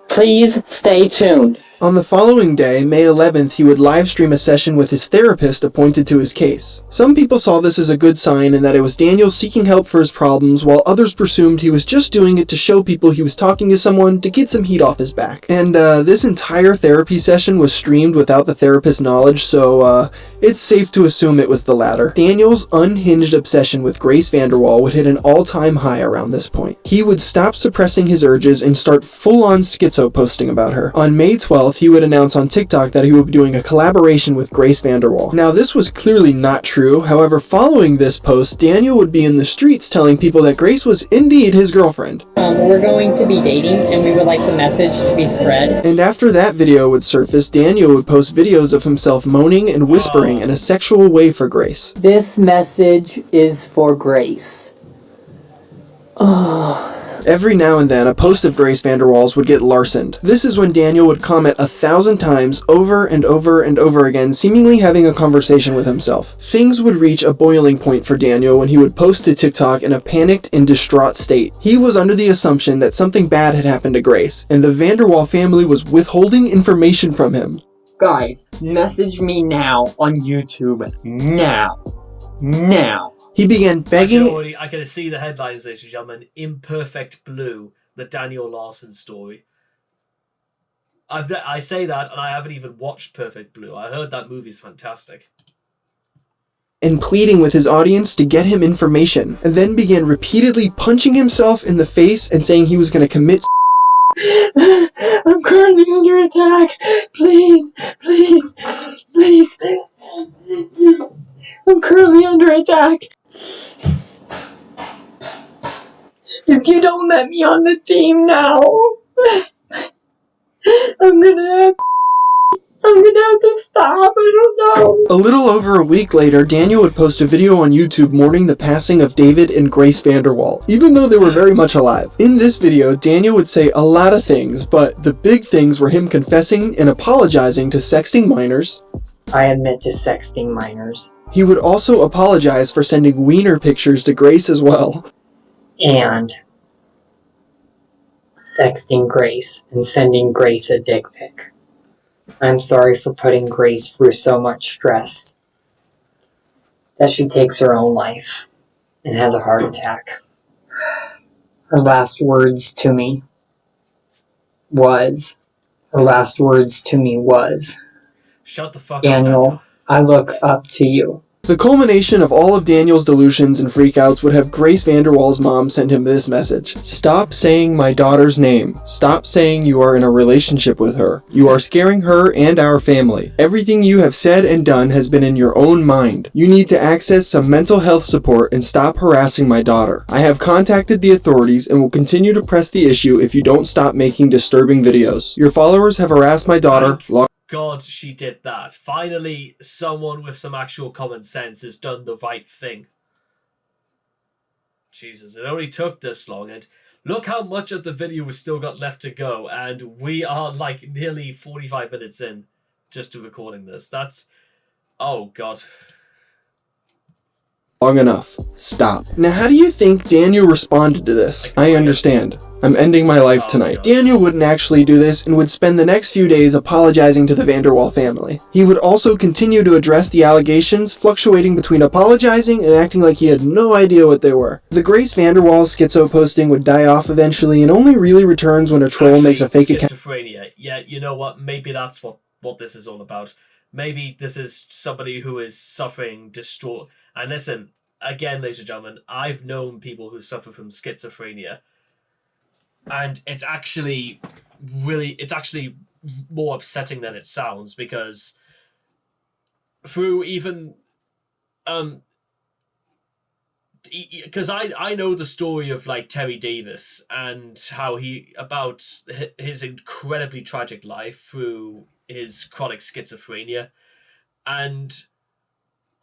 Please stay tuned. On the following day, May 11th, he would live stream a session with his therapist appointed to his case. Some people saw this as a good sign and that it was Daniel seeking help for his problems, while others presumed he was just doing it to show people he was talking to someone to get some heat off his back. And this entire therapy session was streamed without the therapist's knowledge, so it's safe to assume it was the latter. Daniel's unhinged obsession with Grace VanderWaal would hit an all-time high around this point. He would stop suppressing his urges and start full-on schizo posting about her. On May 12th, he would announce on TikTok that he would be doing a collaboration with Grace VanderWaal. Now, this was clearly not true. However, following this post, Daniel would be in the streets telling people that Grace was indeed his girlfriend. We're going to be dating, and we would like the message to be spread. And after that video would surface, Daniel would post videos of himself moaning and whispering in a sexual way for Grace. This message is for Grace. Every now and then, a post of Grace VanderWaal's would get Larsoned. This is when Daniel would comment 1,000 times over and over and over again, seemingly having a conversation with himself. Things would reach a boiling point for Daniel when he would post to TikTok in a panicked and distraught state. He was under the assumption that something bad had happened to Grace, and the VanderWaal family was withholding information from him. Guys, message me now on YouTube. Now. He began begging. I can see the headlines, ladies and gentlemen. Imperfect Blue, the Daniel Larson story. I say that, and I haven't even watched Perfect Blue. I heard that movie's fantastic. And pleading with his audience to get him information, and then began repeatedly punching himself in the face and saying he was going to commit. I'm currently under attack. Please. I'm currently under attack. If you don't let me on the team now, I'm gonna have to stop. I don't know. A little over a week later, Daniel would post a video on YouTube mourning the passing of David and Grace VanderWaal, even though they were very much alive. In this video, Daniel would say a lot of things, but the big things were him confessing and apologizing to sexting minors. I admit to sexting minors. He would also apologize for sending wiener pictures to Grace as well. And sexting Grace and sending Grace a dick pic. I'm sorry for putting Grace through so much stress that she takes her own life and has a heart attack. Her last words to me was, Shut the fuck up, Daniel, I look up to you. The culmination of all of Daniel's delusions and freakouts would have Grace VanderWaal's mom send him this message. Stop saying my daughter's name. Stop saying you are in a relationship with her. You are scaring her and our family. Everything you have said and done has been in your own mind. You need to access some mental health support and stop harassing my daughter. I have contacted the authorities and will continue to press the issue if you don't stop making disturbing videos. Your followers have harassed my daughter. God, she did that. Finally, someone with some actual common sense has done the right thing. Jesus, it only took this long, and look how much of the video has still got left to go, and we are like nearly 45 minutes in just to recording this. That's... oh, God. Long enough. Stop. Now, how do you think Daniel responded to this? I understand. I'm ending my life tonight. Daniel wouldn't actually do this and would spend the next few days apologizing to the VanderWaal family. He would also continue to address the allegations, fluctuating between apologizing and acting like he had no idea what they were. The Grace VanderWaal schizo posting would die off eventually and only really returns when a troll makes a fake account. Schizophrenia. Yeah, you know what? Maybe that's what this is all about. Maybe this is somebody who is suffering distraught. And listen, again, ladies and gentlemen, I've known people who suffer from schizophrenia. And it's actually more upsetting than it sounds, because through even because I know the story of like Terry Davis and how about his incredibly tragic life through his chronic schizophrenia. And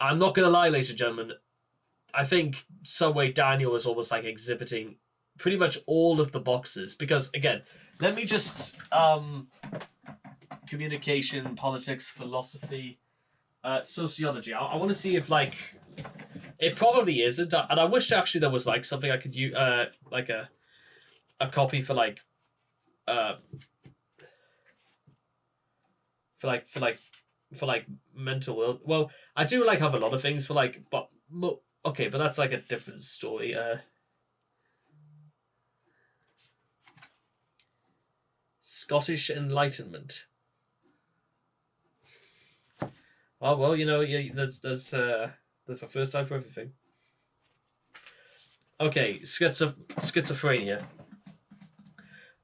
I'm not gonna lie, ladies and gentlemen, I think some way Daniel was almost like exhibiting pretty much all of the boxes, because again, let me just communication, politics, philosophy, sociology. I want to see if like it probably isn't, and I wish actually there was like something I could use, like a a copy for like mental ill. Well, I do like have a lot of things for like, but okay, but that's like a different story. Scottish Enlightenment. Oh well, you know, yeah, there's a first time for everything. Okay, schizophrenia.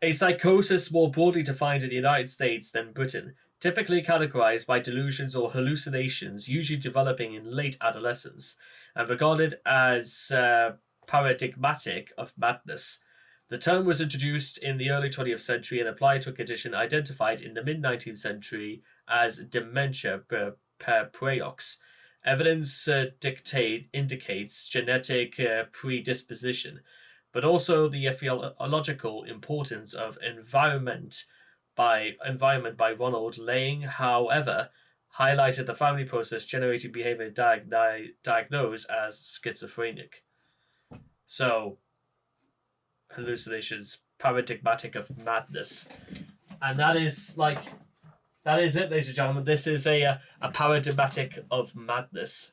A psychosis more broadly defined in the United States than Britain, typically categorized by delusions or hallucinations, usually developing in late adolescence, and regarded as paradigmatic of madness. The term was introduced in the early 20th century and applied to a condition identified in the mid-19th century as dementia praecox. Evidence indicates genetic predisposition, but also the theological importance of environment by Ronald Lang, however, highlighted the family process generating behavior diagnosed as schizophrenic. So, hallucinations, paradigmatic of madness. And that is it, ladies and gentlemen. This is a paradigmatic of madness.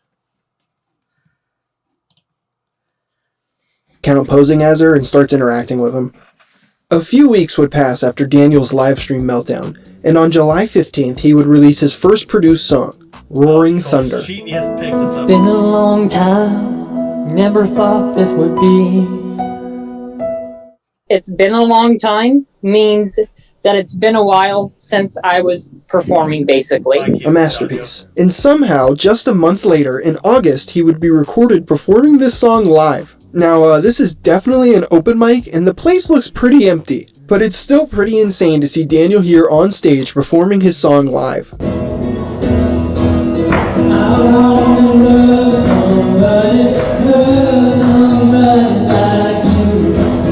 Account posing as her and starts interacting with him. A few weeks would pass after Daniel's livestream meltdown, and on July 15th he would release his first produced song, Roaring Thunder. It's been a long time, never thought this would be. It's been a long time means that it's been a while since I was performing, basically. A masterpiece. And somehow, just a month later, in August, he would be recorded performing this song live. Now, this is definitely an open mic, and the place looks pretty empty. But it's still pretty insane to see Daniel here on stage performing his song live.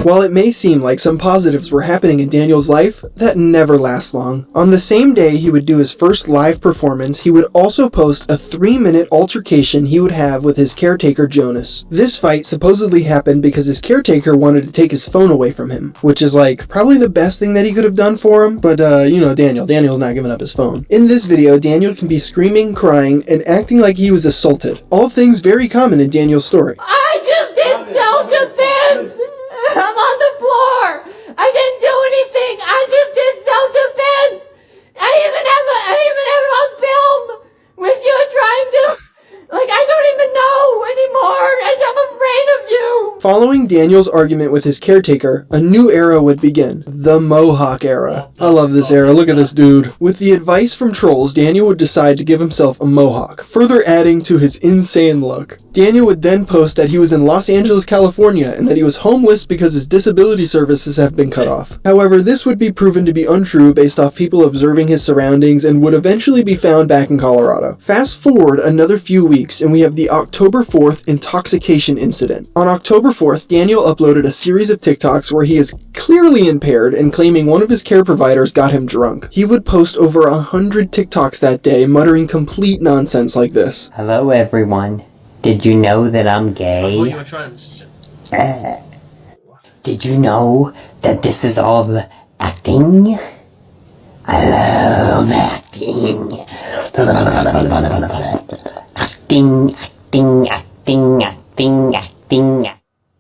While it may seem like some positives were happening in Daniel's life, that never lasts long. On the same day he would do his first live performance, he would also post a 3-minute altercation he would have with his caretaker Jonas. This fight supposedly happened because his caretaker wanted to take his phone away from him, which is like probably the best thing that he could have done for him, but you know, Daniel's not giving up his phone. In this video, Daniel can be screaming, crying, and acting like he was assaulted. All things very common in Daniel's story. I just did self-defense! I'm on the floor! I didn't do anything! I just did self-defense! I even have it on film with you trying to... Like, I don't even know anymore, and I'm afraid of you! Following Daniel's argument with his caretaker, a new era would begin. The Mohawk era. I love this era, look at this dude. With the advice from trolls, Daniel would decide to give himself a mohawk, further adding to his insane look. Daniel would then post that he was in Los Angeles, California, and that he was homeless because his disability services have been cut off. However, this would be proven to be untrue based off people observing his surroundings and would eventually be found back in Colorado. Fast forward another few weeks, and we have the October 4th intoxication incident. On October 4th, Daniel uploaded a series of TikToks where he is clearly impaired and claiming one of his care providers got him drunk. He would post over 100 TikToks that day, muttering complete nonsense like this. Hello everyone. Did you know that I'm gay? I thought you were trans. Did you know that this is all acting? I love acting. Acting.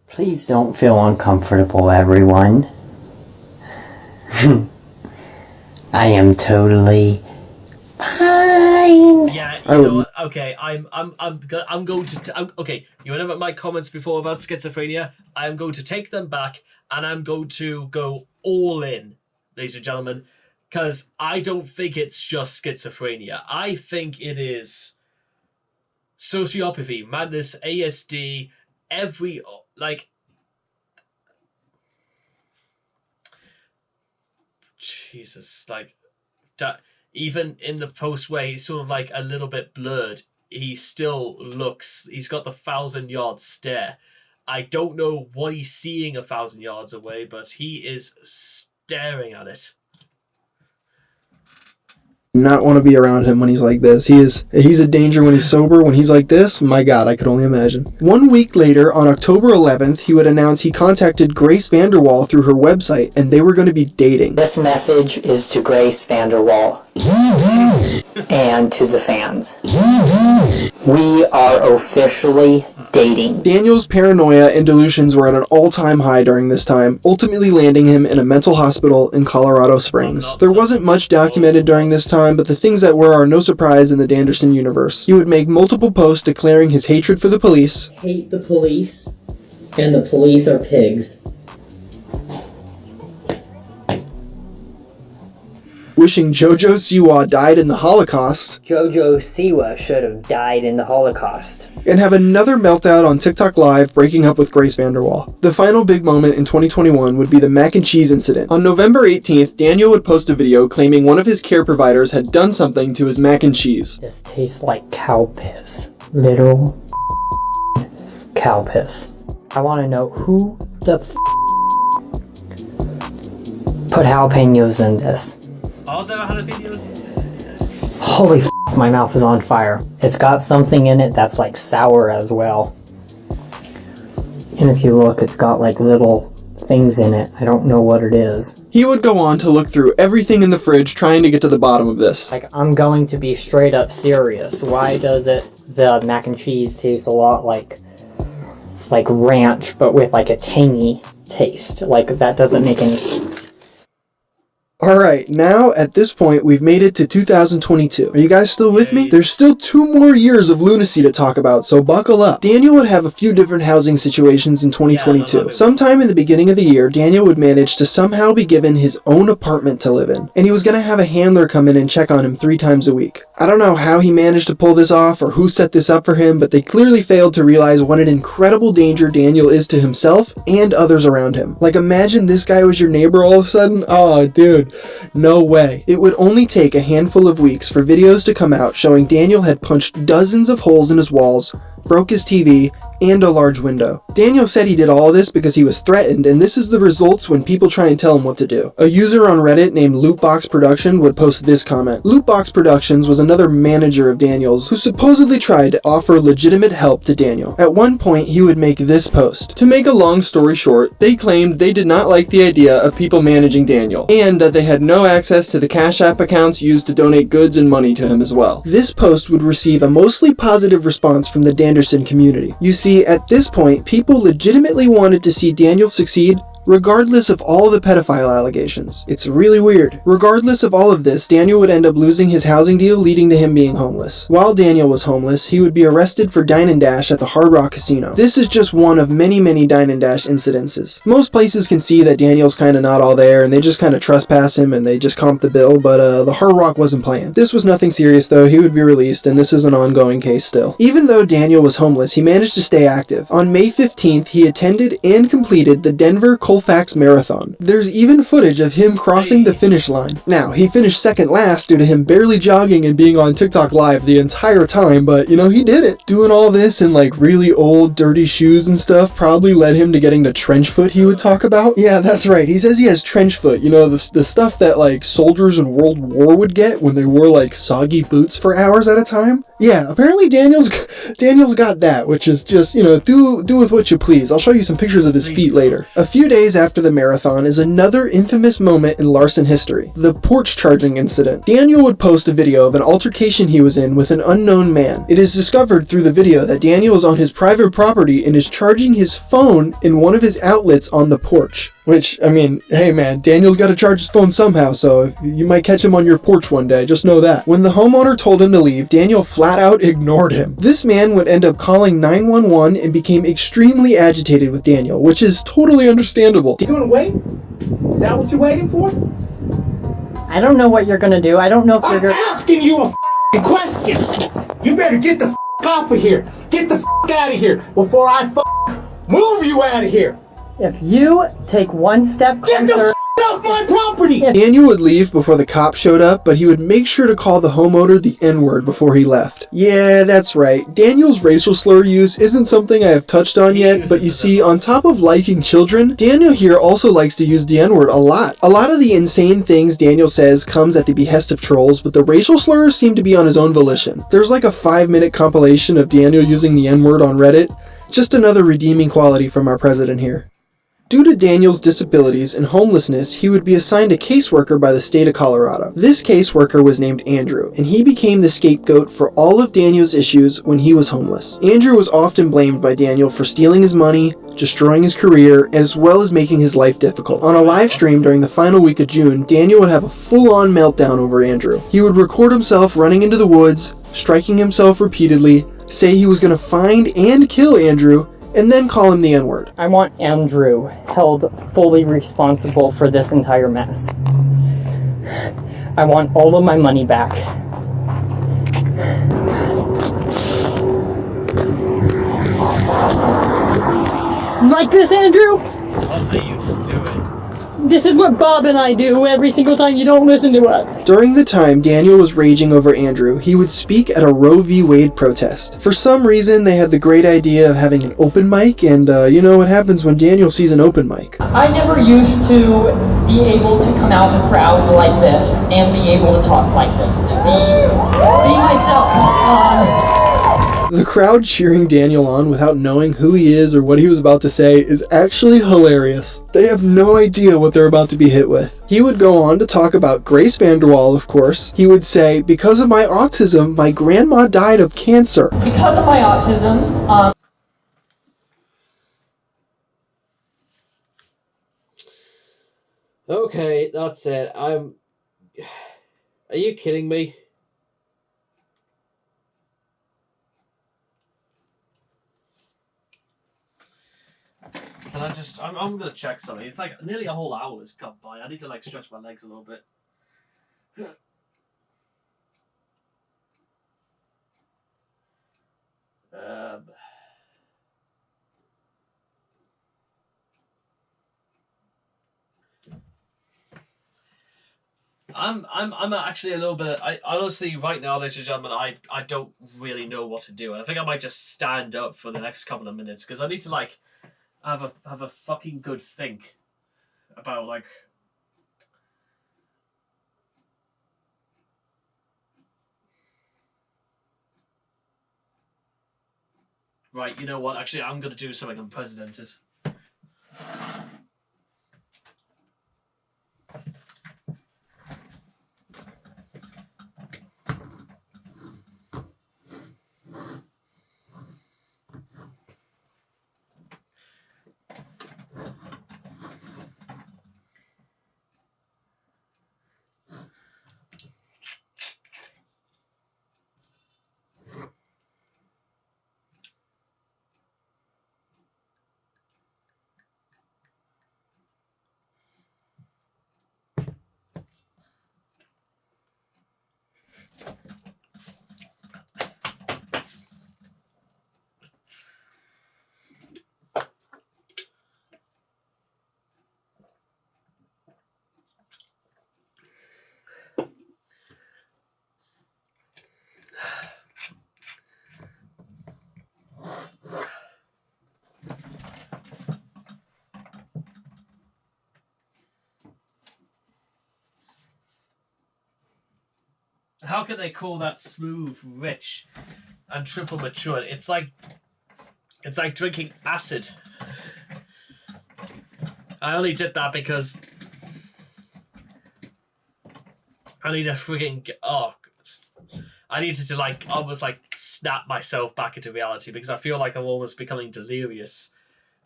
Please don't feel uncomfortable, everyone. I am totally fine. Yeah, you know what? Okay, I'm going to okay. You remember my comments before about schizophrenia? I'm going to take them back, and I'm going to go all in, ladies and gentlemen, because I don't think it's just schizophrenia. I think it is sociopathy, madness, ASD, every Jesus, like that. Even in the post where he's sort of like a little bit blurred, he still looks. He's got the 1,000-yard stare. I don't know what he's seeing 1,000 yards away, but he is staring at it. not want to be around him when he's like this. He's a danger when he's sober. When he's like this, my God, I could only imagine. 1 week later, on October 11th, he would announce he contacted Grace VanderWaal through her website, and they were going to be dating. This message is to Grace VanderWaal and to the fans. We are officially dating. Daniel's paranoia and delusions were at an all-time high during this time, ultimately landing him in a mental hospital in Colorado Springs. There wasn't much documented during this time, but the things that were are no surprise in the Danderson universe. He would make multiple posts declaring his hatred for the police. Hate the police, and the police are pigs. Wishing Jojo Siwa died in the Holocaust. Jojo Siwa should have died in the Holocaust. And have another meltdown on TikTok Live, breaking up with Grace VanderWaal. The final big moment in 2021 would be the mac and cheese incident. On November 18th, Daniel would post a video claiming one of his care providers had done something to his mac and cheese. This tastes like cow piss. Literal cow piss. I want to know who the put jalapenos in this. Are there jalapenos? Holy my mouth is on fire. It's got something in it that's like sour as well. And if you look, it's got like little things in it. I don't know what it is. He would go on to look through everything in the fridge trying to get to the bottom of this. Like, I'm going to be straight up serious. Why does the mac and cheese taste a lot like ranch, but with like a tangy taste? Like, that doesn't make any sense. Alright, now at this point we've made it to 2022. Are you guys still with me? There's still 2 more years of lunacy to talk about, so buckle up. Daniel would have a few different housing situations in 2022. Sometime in the beginning of the year, Daniel would manage to somehow be given his own apartment to live in, and he was going to have a handler come in and check on him 3 times a week. I don't know how he managed to pull this off or who set this up for him, but they clearly failed to realize what an incredible danger Daniel is to himself and others around him. Like, imagine this guy was your neighbor all of a sudden. Oh, dude. No way. It would only take a handful of weeks for videos to come out showing Daniel had punched dozens of holes in his walls, broke his TV, and a large window. Daniel said he did all this because he was threatened, and this is the results when people try and tell him what to do. A user on Reddit named Lootbox Production would post this comment. Lootbox Productions was another manager of Daniel's who supposedly tried to offer legitimate help to Daniel. At one point, he would make this post. To make a long story short, they claimed they did not like the idea of people managing Daniel, and that they had no access to the Cash App accounts used to donate goods and money to him as well. This post would receive a mostly positive response from the Danderson community. You see, at this point, people legitimately wanted to see Daniel succeed regardless of all the pedophile allegations. It's really weird. Regardless of all of this, Daniel would end up losing his housing deal, leading to him being homeless. While Daniel was homeless, he would be arrested for dine and dash at the Hard Rock Casino. This is just one of many dine and dash incidences. Most places can see that Daniel's kind of not all there, and they just kind of trespass him and they just comp the bill, but the Hard Rock wasn't playing. This was nothing serious though. He would be released, and this is an ongoing case still. Even though Daniel was homeless, he managed to stay active. On May 15th, he attended and completed the Denver Colfax Marathon. There's even footage of him crossing the finish line. Now, he finished second last due to him barely jogging and being on TikTok Live the entire time, but you know, he did it. Doing all this in like really old, dirty shoes and stuff probably led him to getting the trench foot he would talk about. Yeah, that's right. He says he has trench foot. You know, the stuff that like soldiers in World War would get when they wore like soggy boots for hours at a time. Yeah, apparently Daniel's got that, which is just, you know, do with what you please. I'll show you some pictures of his feet later. A few days after the marathon is another infamous moment in Larson history, the porch charging incident. Daniel would post a video of an altercation he was in with an unknown man. It is discovered through the video that Daniel is on his private property and is charging his phone in one of his outlets on the porch. Which, I mean, hey man, Daniel's got to charge his phone somehow, so you might catch him on your porch one day, just know that. When the homeowner told him to leave, Daniel flat out ignored him. This man would end up calling 911 and became extremely agitated with Daniel, which is totally understandable. You gonna wait? Is that what you're waiting for? I don't know what you're gonna do. I don't know if you're gonna... I'm asking you a question! You better get the off of here! Get the out of here before I move you out of here! If you take one step closer... Get the off my property! Daniel would leave before the cop showed up, but he would make sure to call the homeowner the N-word before he left. Yeah, that's right. Daniel's racial slur use isn't something I have touched on yet, but you see, on top of liking children, Daniel here also likes to use the N-word a lot. A lot of the insane things Daniel says comes at the behest of trolls, but the racial slurs seem to be on his own volition. There's like a 5-minute compilation of Daniel using the N-word on Reddit. Just another redeeming quality from our president here. Due to Daniel's disabilities and homelessness, he would be assigned a caseworker by the state of Colorado. This caseworker was named Andrew, and he became the scapegoat for all of Daniel's issues when he was homeless. Andrew was often blamed by Daniel for stealing his money, destroying his career, as well as making his life difficult. On a live stream during the final week of June, Daniel would have a full-on meltdown over Andrew. He would record himself running into the woods, striking himself repeatedly, say he was going to find and kill Andrew, and then call him the N-word. I want Andrew held fully responsible for this entire mess. I want all of my money back. Like this, Andrew? What are you doing? This is what Bob and I do every single time you don't listen to us. During the time Daniel was raging over Andrew, he would speak at a Roe v. Wade protest. For some reason, they had the great idea of having an open mic, and you know what happens when Daniel sees an open mic. I never used to be able to come out in crowds like this and be able to talk like this and be myself. The crowd cheering Daniel on without knowing who he is or what he was about to say is actually hilarious. They have no idea what they're about to be hit with. He would go on to talk about Grace VanderWaal, of course. He would say, "Because of my autism, my grandma died of cancer." Because of my autism, Okay, that's it. Are you kidding me? Can I just... I'm gonna check something. It's like nearly a whole hour has gone by. I need to like stretch my legs a little bit. I'm actually a little bit... I honestly, right now, ladies and gentlemen, I don't really know what to do. And I think I might just stand up for the next couple of minutes, because I need to, like, have a fucking good think about, like... Right, you know what? Actually, I'm going to do something unprecedented. How can they call that smooth, rich, and triple mature? It's like drinking acid. I only did that because I need a frigging... Oh, I needed to like almost like snap myself back into reality, because I feel like I'm almost becoming delirious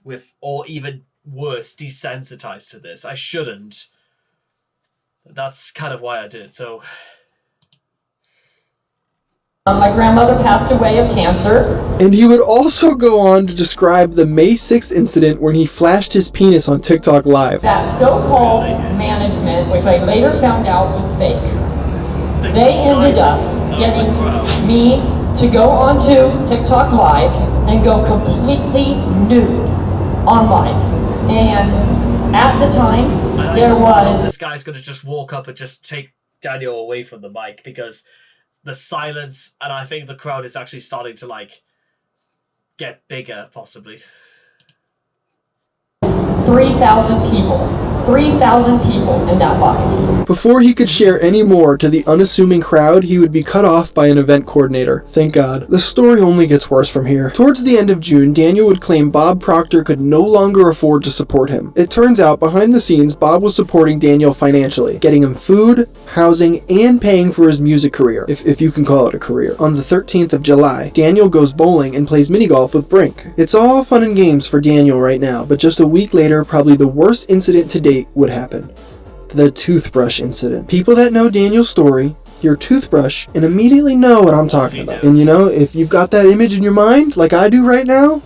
with, or even worse, desensitized to this. I shouldn't. That's kind of why I did it. So... My grandmother passed away of cancer. And he would also go on to describe the May 6th incident when he flashed his penis on TikTok Live. That so-called management, which I later found out was fake, they ended up getting me to go onto TikTok Live and go completely nude on live. And At the time, there was... This guy's going to just walk up and just take Daniel away from the mic because the silence, and I think the crowd is actually starting to, like, get bigger, possibly. 3,000 people. 3,000 people in that live. Before he could share any more to the unassuming crowd, he would be cut off by an event coordinator. Thank God. The story only gets worse from here. Towards the end of June, Daniel would claim Bob Proctor could no longer afford to support him. It turns out, behind the scenes, Bob was supporting Daniel financially, getting him food, housing, and paying for his music career, if you can call it a career. On the 13th of July, Daniel goes bowling and plays minigolf with Brink. It's all fun and games for Daniel right now, but just a week later, probably the worst incident to date would happen. The toothbrush incident. People that know Daniel's story hear toothbrush and immediately know what I'm talking about. And you know, if you've got that image in your mind, like I do right now,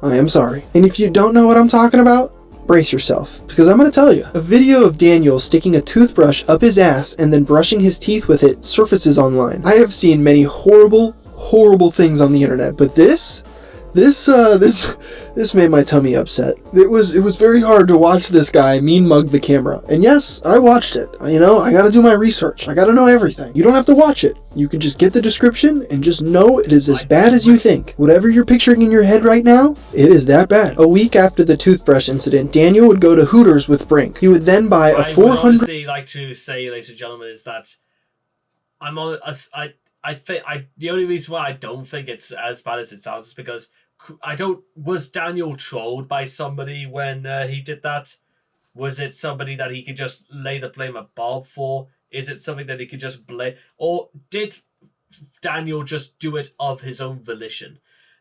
I am sorry. And if you don't know what I'm talking about, brace yourself, because I'm going to tell you. A video of Daniel sticking a toothbrush up his ass and then brushing his teeth with it surfaces online. I have seen many horrible things on the internet, but this made my tummy upset. It was very hard to watch this guy mean mug the camera. And yes, I watched it. You know, I gotta do my research. I gotta know everything. You don't have to watch it. You can just get the description and just know it is as bad as you think. Whatever you're picturing in your head right now, it is that bad. A week after the toothbrush incident, Daniel would go to Hooters with Brink. He would then buy a 400... I would honestly like to say, ladies and gentlemen, is that the only reason why I don't think it's as bad as it sounds is because was Daniel trolled by somebody when he did that? Was it somebody that he could just lay the blame at Bob for? Is it something that he could just blame? Or did Daniel just do it of his own volition?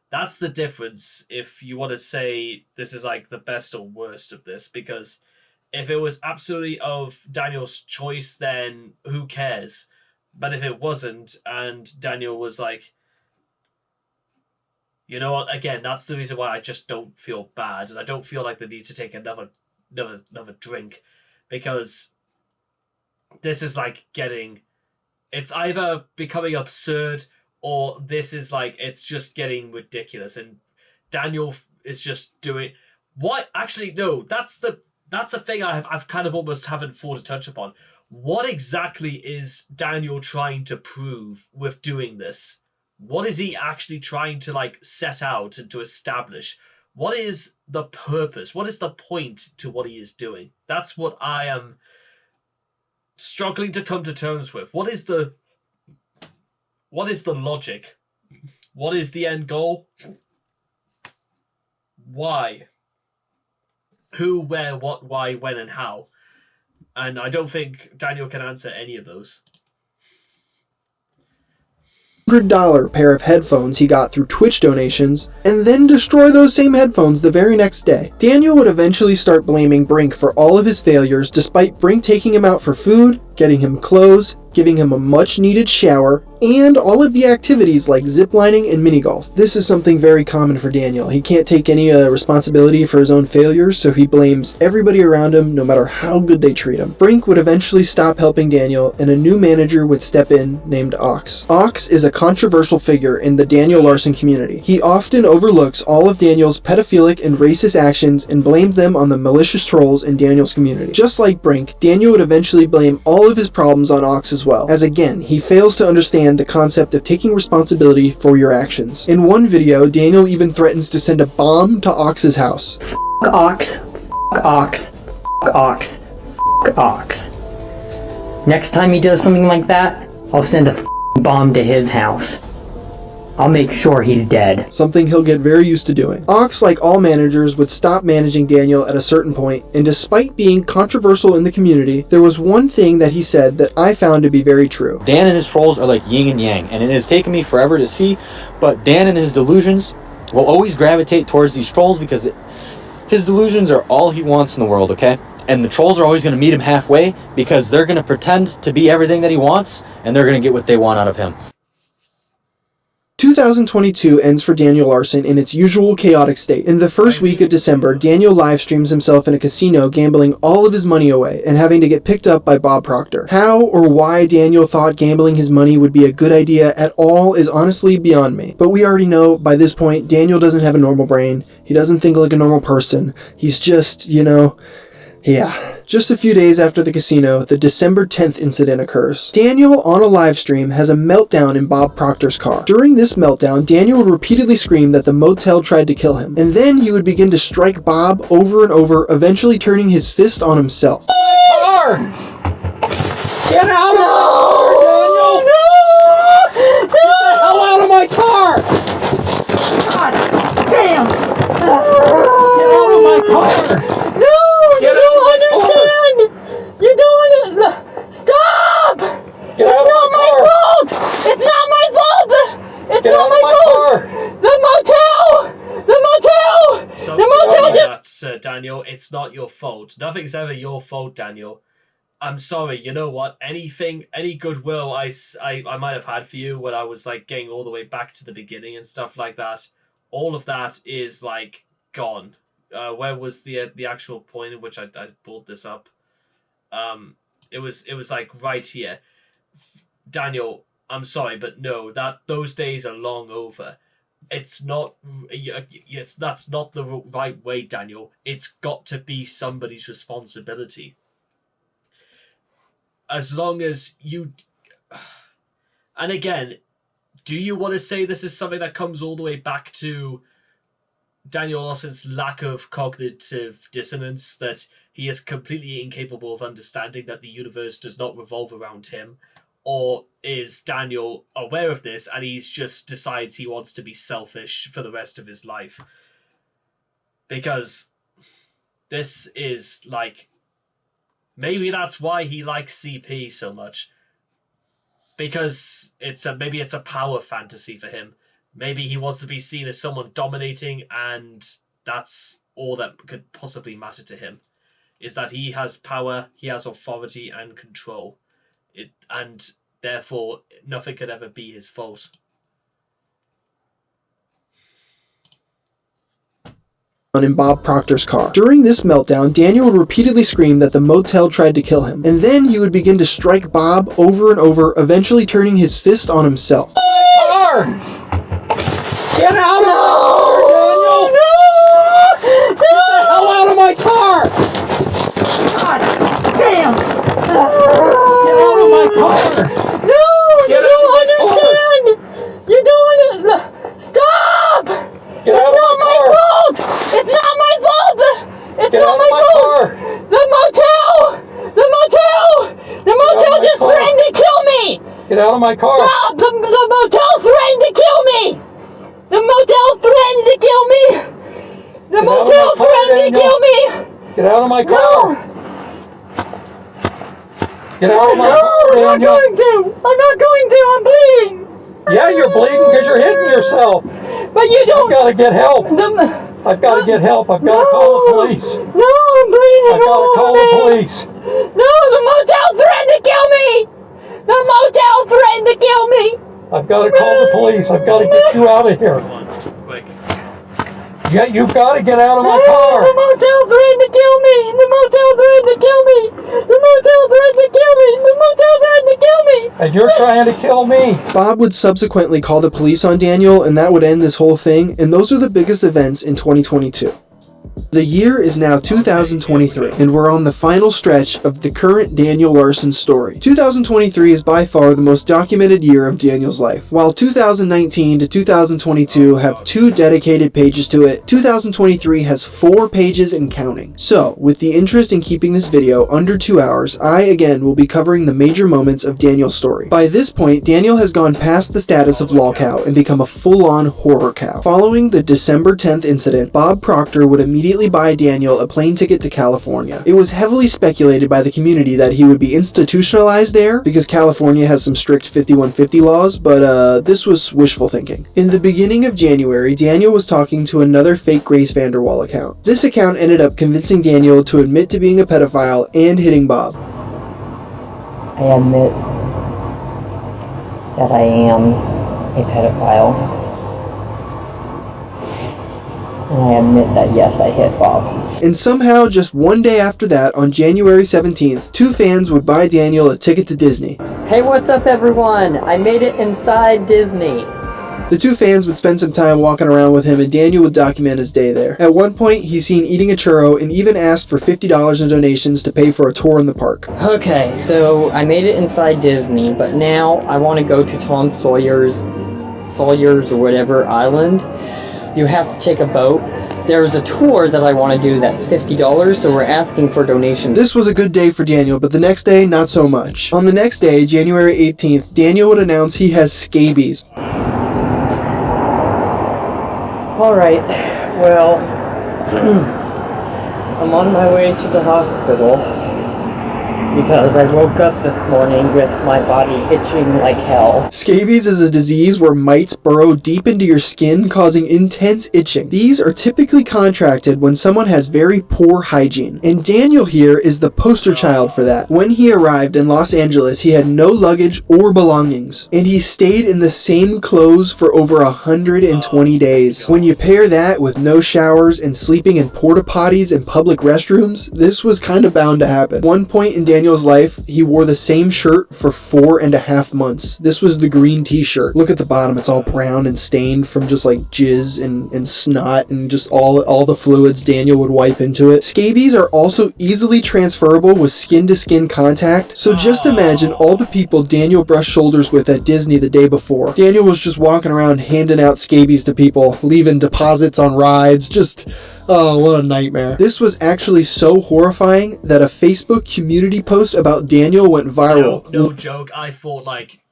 That's the difference if you want to say this is like the best or worst of this, because if it was absolutely of Daniel's choice, then who cares? But if it wasn't, and Daniel was like, you know what? Again, that's the reason why I just don't feel bad, and I don't feel like the need to take another drink, because this is like it's either becoming absurd or this is like it's just getting ridiculous, and Daniel is just doing what? Actually, no. That's a thing I've kind of almost haven't thought to touch upon. What exactly is Daniel trying to prove with doing this? What is he actually trying to like set out and to establish? What is the purpose? What is the point to what he is doing? That's what I am struggling to come to terms with. What is the logic? What is the end goal? Why? Who, where, what, why, when, and how? And I don't think Daniel can answer any of those. $100 pair of headphones he got through Twitch donations, and then destroy those same headphones the very next day. Daniel would eventually start blaming Brink for all of his failures, despite Brink taking him out for food, getting him clothes, giving him a much-needed shower, and all of the activities like ziplining and minigolf. This is something very common for Daniel. He can't take any responsibility for his own failures, so he blames everybody around him, no matter how good they treat him. Brink would eventually stop helping Daniel, and a new manager would step in named Ox. Ox is a controversial figure in the Daniel Larson community. He often overlooks all of Daniel's pedophilic and racist actions and blames them on the malicious trolls in Daniel's community. Just like Brink, Daniel would eventually blame all of his problems on Ox as well, as again, he fails to understand the concept of taking responsibility for your actions. In one video, Daniel even threatens to send a bomb to Ox's house. Ox, Ox, Ox, Ox. Next time he does something like that, I'll send a bomb to his house. I'll make sure he's dead. Something he'll get very used to doing. Ox, like all managers, would stop managing Daniel at a certain point, and despite being controversial in the community, there was one thing that he said that I found to be very true. Dan and his trolls are like yin and yang, and it has taken me forever to see, but Dan and his delusions will always gravitate towards these trolls because his delusions are all he wants in the world, okay? And the trolls are always going to meet him halfway because they're going to pretend to be everything that he wants, and they're going to get what they want out of him. 2022 ends for Daniel Larson in its usual chaotic state. In the first week of December, Daniel live streams himself in a casino gambling all of his money away and having to get picked up by Bob Proctor. How or why Daniel thought gambling his money would be a good idea at all is honestly beyond me. But we already know by this point, Daniel doesn't have a normal brain. He doesn't think like a normal person. He's just, Yeah. Just a few days after the casino, the December 10th incident occurs. Daniel, on a live stream, has a meltdown in Bob Proctor's car. During this meltdown, Daniel would repeatedly scream that the motel tried to kill him, and then he would begin to strike Bob over and over, eventually turning his fist on himself. Car! Get out of my car, Daniel! No! Get the hell out of my car! God damn! Get out of my car! No, you don't understand! You don't stop! It's not my fault! It's not my fault! It's not my fault! The motel! So, The motel that's Daniel. It's not your fault. Nothing's ever your fault, Daniel. I'm sorry. You know what? Any goodwill I might have had for you when I was like getting all the way back to the beginning and stuff like that, all of that is like gone. Where was the actual point in which I brought this up? It was like right here. Daniel, I'm sorry, but no, those days are long over. It's not. That's not the right way, Daniel. It's got to be somebody's responsibility. As long as you. And again, do you want to say this is something that comes all the way back to Daniel Larson's lack of cognitive dissonance, that he is completely incapable of understanding that the universe does not revolve around him? Or is Daniel aware of this and he just decides he wants to be selfish for the rest of his life? Because this is like, maybe that's why he likes CP so much. Because maybe it's a power fantasy for him. Maybe he wants to be seen as someone dominating, and that's all that could possibly matter to him, is that he has power, he has authority and control. And therefore, nothing could ever be his fault. In Bob Proctor's car. During this meltdown, Daniel would repeatedly scream that the motel tried to kill him, and then he would begin to strike Bob over and over, eventually turning his fist on himself. Car! Get out of my car, Daniel! Get the hell out of my car! God damn! Get out of my car! No, you don't understand! You don't stop! It's not my fault! It's not my fault! It's not my fault! The motel just threatened to kill me! Get out of my car! Stop! The motel threatened to kill me! The motel threatened to kill me! The motel threatened to kill me! Get out of my car! Get out of my car, Daniel! I'm not going to! I'm bleeding! Yeah, you're bleeding because you're hitting yourself! But you don't... I've got to get help! I've got to get help! I've got to call the police! No, I'm bleeding! I've got to call the police! No, the motel threatened to kill me! The motel threatened to kill me! I've got to call the police! I've got to get you out of here! Quick. Yeah, you've got to get out of my The car! motel threatened to kill me! The motel threatened to kill me! The motel threatened to kill me! The motel threatened to kill me! And you're trying to kill me! Bob would subsequently call the police on Daniel, and that would end this whole thing, and those are the biggest events in 2022. The year is now 2023, and we're on the final stretch of the current Daniel Larson story. 2023 is by far the most documented year of Daniel's life. While 2019 to 2022 have 2 dedicated pages to it, 2023 has 4 pages and counting. So, with the interest in keeping this video under 2 hours, I again will be covering the major moments of Daniel's story. By this point, Daniel has gone past the status of lolcow and become a full-on horror cow. Following the December 10th incident, Bob Proctor would immediately buy Daniel a plane ticket to California. It was heavily speculated by the community that he would be institutionalized there because California has some strict 5150 laws, but this was wishful thinking. In the beginning of January, Daniel was talking to another fake Grace VanderWaal account. This account ended up convincing Daniel to admit to being a pedophile and hitting Bob. I admit that I am a pedophile. And I admit that yes, I hit Bob. And somehow, just one day after that, on January 17th, 2 fans would buy Daniel a ticket to Disney. Hey, what's up everyone? I made it inside Disney. The two fans would spend some time walking around with him, and Daniel would document his day there. At one point, he's seen eating a churro and even asked for $50 in donations to pay for a tour in the park. Okay, so I made it inside Disney, but now I want to go to Tom Sawyer's or whatever island. You have to take a boat. There's a tour that I want to do that's $50, so we're asking for donations. This was a good day for Daniel, but the next day, not so much. On the next day, January 18th, Daniel would announce he has scabies. Alright, well, I'm on my way to the hospital because I woke up this morning with my body itching like hell. Scabies is a disease where mites burrow deep into your skin, causing intense itching. These are typically contracted when someone has very poor hygiene, and Daniel here is the poster child for that. When he arrived in Los Angeles, he had no luggage or belongings, and he stayed in the same clothes for over 120 days. When you pair that with no showers and sleeping in porta potties and public restrooms, this was kind of bound to happen. One point in Daniel's life, he wore the same shirt for 4.5 months. This was the green t-shirt. Look at the bottom, it's all brown and stained from just like jizz and snot and just all the fluids Daniel would wipe into it. Scabies are also easily transferable with skin-to-skin contact, so just imagine all the people Daniel brushed shoulders with at Disney the day before. Daniel was just walking around handing out scabies to people, leaving deposits on rides, just... oh, what a nightmare. This was actually so horrifying that a Facebook community post about Daniel went viral. No joke, I thought like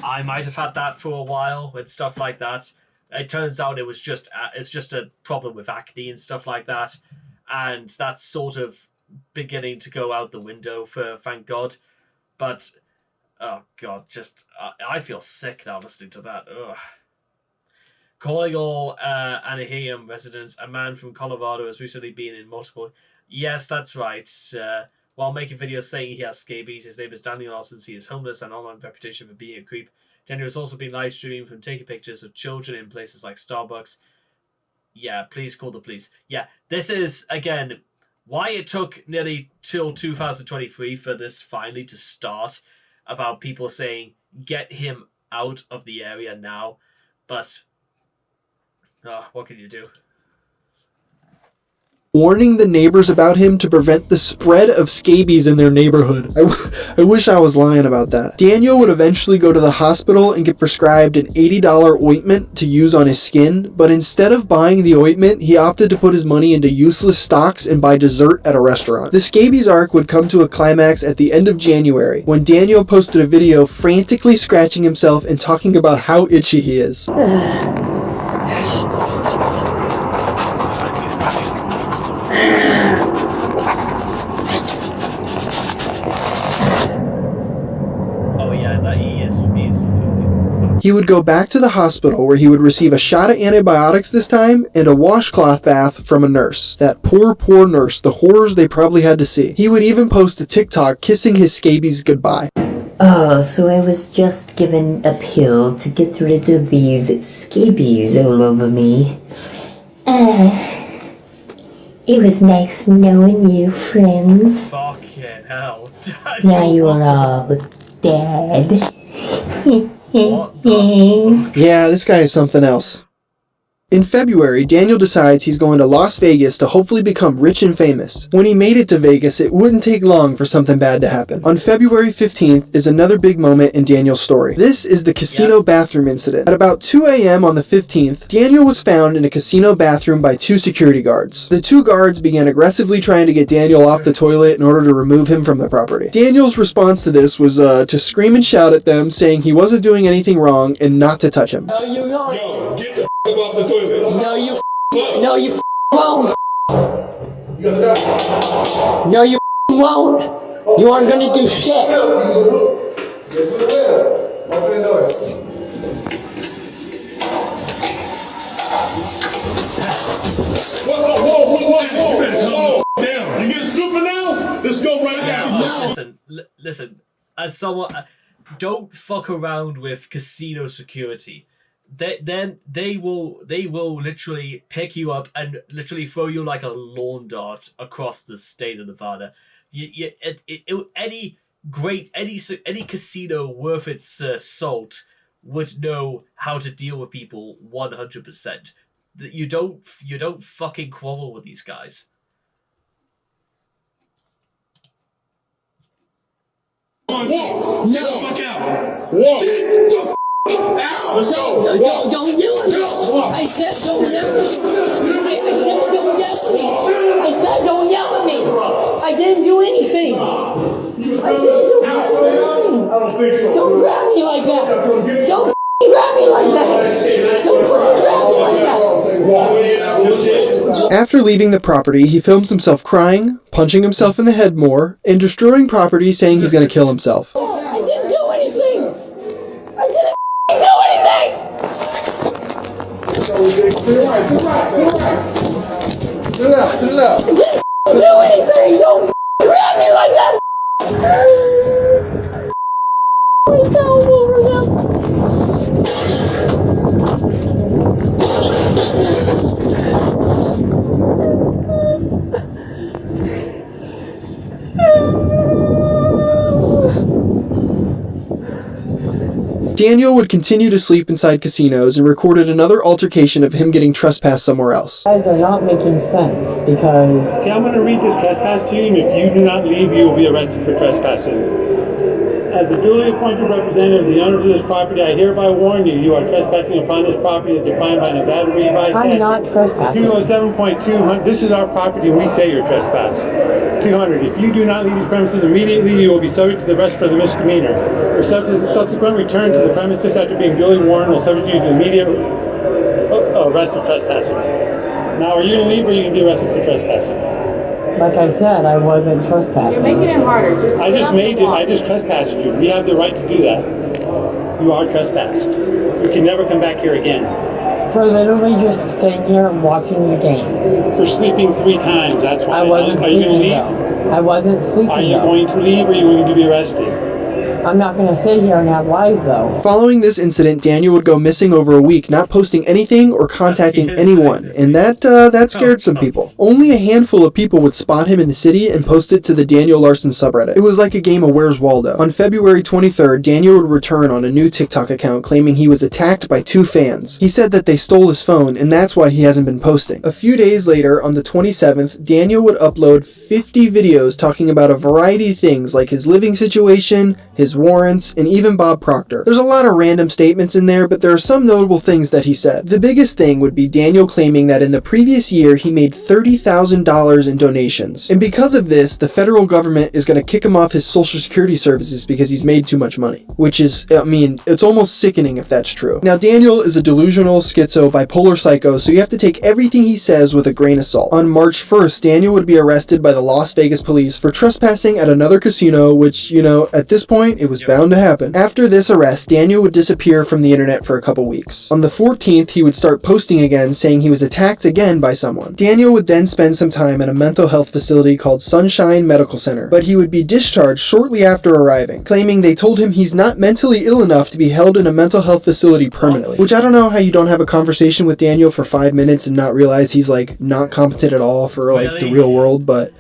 I might have had that for a while with stuff like that. It turns out it's just a problem with acne and stuff like that, and that's sort of beginning to go out the window for thank God. But oh God, just I feel sick now listening to that. Ugh. Calling all Anaheim residents, a man from Colorado has recently been in multiple... Yes, that's right. While making videos saying he has scabies, his name is Daniel Larson. He is homeless and online reputation for being a creep. Daniel has also been live streaming from taking pictures of children in places like Starbucks. Yeah, please call the police. Yeah, this is, again, why it took nearly till 2023 for this finally to start, about people saying, get him out of the area now. But... what can you do? Warning the neighbors about him to prevent the spread of scabies in their neighborhood. I wish I was lying about that. Daniel would eventually go to the hospital and get prescribed an $80 ointment to use on his skin, but instead of buying the ointment, he opted to put his money into useless stocks and buy dessert at a restaurant. The scabies arc would come to a climax at the end of January, when Daniel posted a video frantically scratching himself and talking about how itchy he is. He would go back to the hospital where he would receive a shot of antibiotics this time and a washcloth bath from a nurse. That poor nurse, the horrors they probably had to see. He would even post a TikTok kissing his scabies goodbye. Oh, so I was just given a pill to get rid of these scabies all over me. It was nice knowing you, friends. Fucking hell. Now you are all dead. Yeah, this guy is something else. In February, Daniel decides he's going to Las Vegas to hopefully become rich and famous. When he made it to Vegas, it wouldn't take long for something bad to happen. On February 15th is another big moment in Daniel's story. This is the casino bathroom incident. At about 2 a.m. on the 15th, Daniel was found in a casino bathroom by 2 security guards. The 2 guards began aggressively trying to get Daniel off the toilet in order to remove him from the property. Daniel's response to this was to scream and shout at them, saying he wasn't doing anything wrong and not to touch him. No, you not. Yo, get the off the toilet. No, you won't. You gotta die. No, you won't. You aren't gonna do shit. Whoa. Down. You get stupid now? Let's go right now. Listen. As someone, don't fuck around with casino security. They will literally pick you up and literally throw you like a lawn dart across the state of Nevada. Any casino worth its salt would know how to deal with people 100%. You don't fucking quarrel with these guys. Walk. Get the fuck out. Walk. Let's go. Don't yell at me. I said don't yell at me. I said don't yell at me. I didn't do anything. I don't think so. Don't grab me like that. Don't grab me like that. Don't grab me like that. After leaving the property, he films himself crying, punching himself in the head more, and destroying property, saying he's gonna kill himself. I didn't do anything. I didn't do anything. I didn't do anything. Don't grab me like that. Myself over them. Daniel would continue to sleep inside casinos and recorded another altercation of him getting trespassed somewhere else. Guys are not making sense because... Okay, I'm going to read this trespass to you, and if you do not leave, you will be arrested for trespassing. As a duly appointed representative of the owners of this property, I hereby warn you, you are trespassing upon this property as defined by Nevada Revised I'm Statute not trespassing. 207.200. This is our property, and we say you're trespassed. 200. If you do not leave these premises immediately, you will be subject to the arrest for the misdemeanor. Your subsequent return to the premises after being duly warned will subject you to immediate arrest for trespassing. Now, are you going to leave, or are you going to be arrested for trespassing? Like I said, I wasn't trespassing. You're making it harder. I just trespassed you. We have the right to do that. You are trespassed. You can never come back here again. For literally just sitting here and watching the game. For sleeping 3 times, that's why. I wasn't Are you sleeping going to leave? though. I wasn't sleeping Are you though. going to leave, or are you going to be arrested? I'm not going to sit here and have lies though. Following this incident, Daniel would go missing over a week, not posting anything or contacting anyone, and that scared some people. Only a handful of people would spot him in the city and post it to the Daniel Larson subreddit. It was like a game of Where's Waldo. On February 23rd, Daniel would return on a new TikTok account claiming he was attacked by 2 fans. He said that they stole his phone, and that's why he hasn't been posting. A few days later, on the 27th, Daniel would upload 50 videos talking about a variety of things like his living situation, his warrants, and even Bob Proctor. There's a lot of random statements in there, but there are some notable things that he said. The biggest thing would be Daniel claiming that in the previous year he made $30,000 in donations. And because of this, the federal government is going to kick him off his social security services because he's made too much money. Which is, I mean, it's almost sickening if that's true. Now, Daniel is a delusional, schizo, bipolar psycho, so you have to take everything he says with a grain of salt. On March 1st, Daniel would be arrested by the Las Vegas police for trespassing at another casino, which, you know, at this point, it was bound to happen. After this arrest, Daniel would disappear from the internet for a couple weeks. On the 14th, he would start posting again, saying he was attacked again by someone. Daniel would then spend some time in a mental health facility called Sunshine Medical Center, but he would be discharged shortly after arriving, claiming they told him he's not mentally ill enough to be held in a mental health facility permanently. Which I don't know how you don't have a conversation with Daniel for 5 minutes and not realize he's like not competent at all for like the real world, but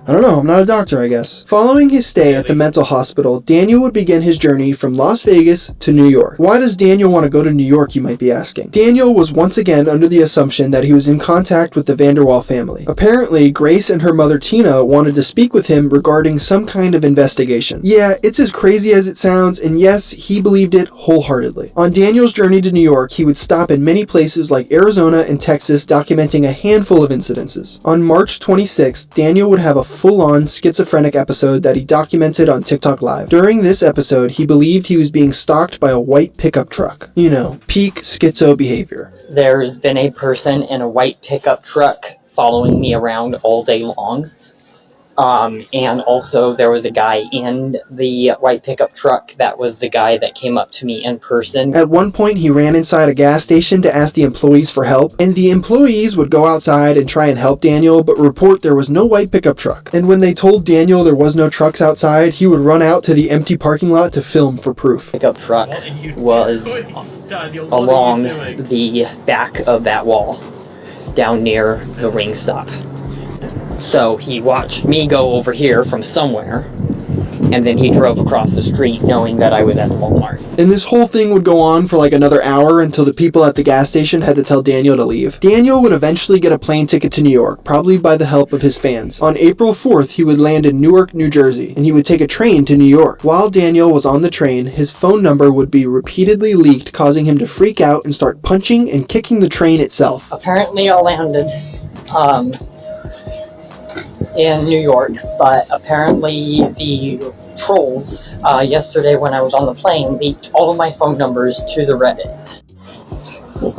I don't know, I'm not a doctor, I guess. Following his stay at the mental hospital, Daniel would begin his journey from Las Vegas to New York. Why does Daniel want to go to New York, you might be asking? Daniel was once again under the assumption that he was in contact with the VanderWaal family. Apparently, Grace and her mother Tina wanted to speak with him regarding some kind of investigation. Yeah, it's as crazy as it sounds, and yes, he believed it wholeheartedly. On Daniel's journey to New York, he would stop in many places like Arizona and Texas, documenting a handful of incidences. On March 26th, Daniel would have a full-on schizophrenic episode that he documented on TikTok Live. During this episode, he believed he was being stalked by a white pickup truck. You know, peak schizo behavior. There's been a person in a white pickup truck following me around all day long. And also there was a guy in the white pickup truck that was the guy that came up to me in person. At one point, he ran inside a gas station to ask the employees for help, and the employees would go outside and try and help Daniel, but report there was no white pickup truck. And when they told Daniel there was no trucks outside, he would run out to the empty parking lot to film for proof. Pickup truck was along the back of that wall, down near the ring stop. So he watched me go over here from somewhere and then he drove across the street knowing that I was at the Walmart. And this whole thing would go on for like another hour until the people at the gas station had to tell Daniel to leave. Daniel would eventually get a plane ticket to New York, probably by the help of his fans. On April 4th, he would land in Newark, New Jersey, and he would take a train to New York. While Daniel was on the train, his phone number would be repeatedly leaked, causing him to freak out and start punching and kicking the train itself. Apparently I landed in New York, but apparently the trolls yesterday when I was on the plane leaked all of my phone numbers to the Reddit.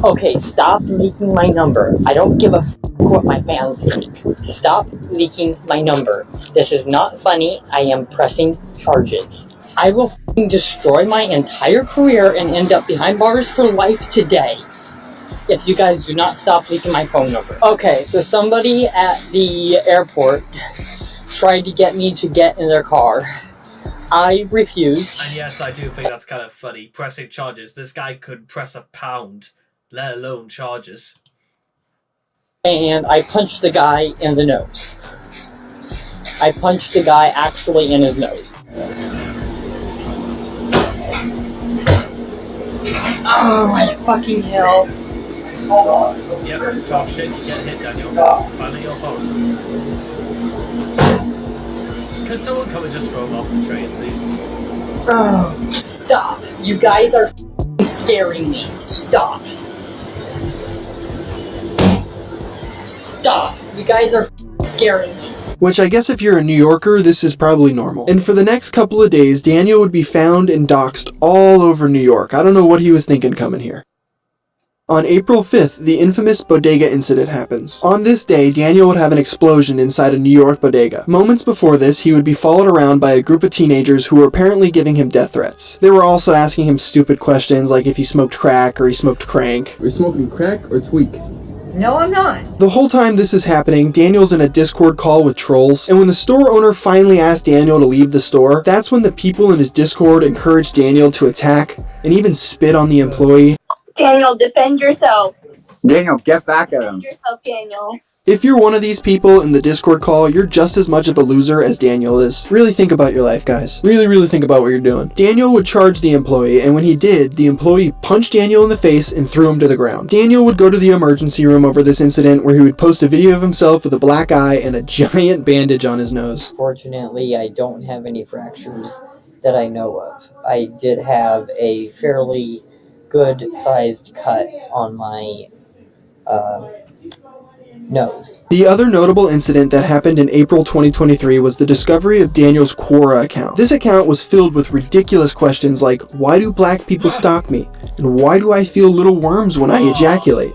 Okay, stop leaking my number. I don't give a f*** what my fans think. Stop leaking my number. This is not funny. I am pressing charges. I will f***ing destroy my entire career and end up behind bars for life today if you guys do not stop leaking my phone number. Okay, so somebody at the airport tried to get me to get in their car. I refused. And yes, I do think that's kind of funny. Pressing charges. This guy could press a pound, let alone charges. And I punched the guy in the nose. I punched the guy actually in his nose. Oh my fucking hell. Yep, talk shit, you get hit, Daniel. It's finally your fault. Could someone come and just throw him off the train, please? Oh, stop. You guys are scaring me. Stop. Stop. You guys are scaring me. Which I guess if you're a New Yorker, this is probably normal. And for the next couple of days, Daniel would be found and doxxed all over New York. I don't know what he was thinking coming here. On April 5th, the infamous bodega incident happens. On this day, Daniel would have an explosion inside a New York bodega. Moments before this, he would be followed around by a group of teenagers who were apparently giving him death threats. They were also asking him stupid questions like if he smoked crack or he smoked crank. Are you smoking crack or tweak? No, I'm not. The whole time this is happening, Daniel's in a Discord call with trolls, and when the store owner finally asked Daniel to leave the store, that's when the people in his Discord encouraged Daniel to attack and even spit on the employee. Daniel, defend yourself. Daniel, get back at him. Defend yourself, Daniel. If you're one of these people in the Discord call, you're just as much of a loser as Daniel is. Really think about your life, guys. Really think about what you're doing. Daniel would charge the employee, and when he did, the employee punched Daniel in the face and threw him to the ground. Daniel would go to the emergency room over this incident, where he would post a video of himself with a black eye and a giant bandage on his nose. Fortunately, I don't have any fractures that I know of. I did have a fairly good-sized cut on my nose. The other notable incident that happened in April 2023 was the discovery of Daniel's Quora account. This account was filled with ridiculous questions like, why do black people stalk me? And why do I feel little worms when I ejaculate?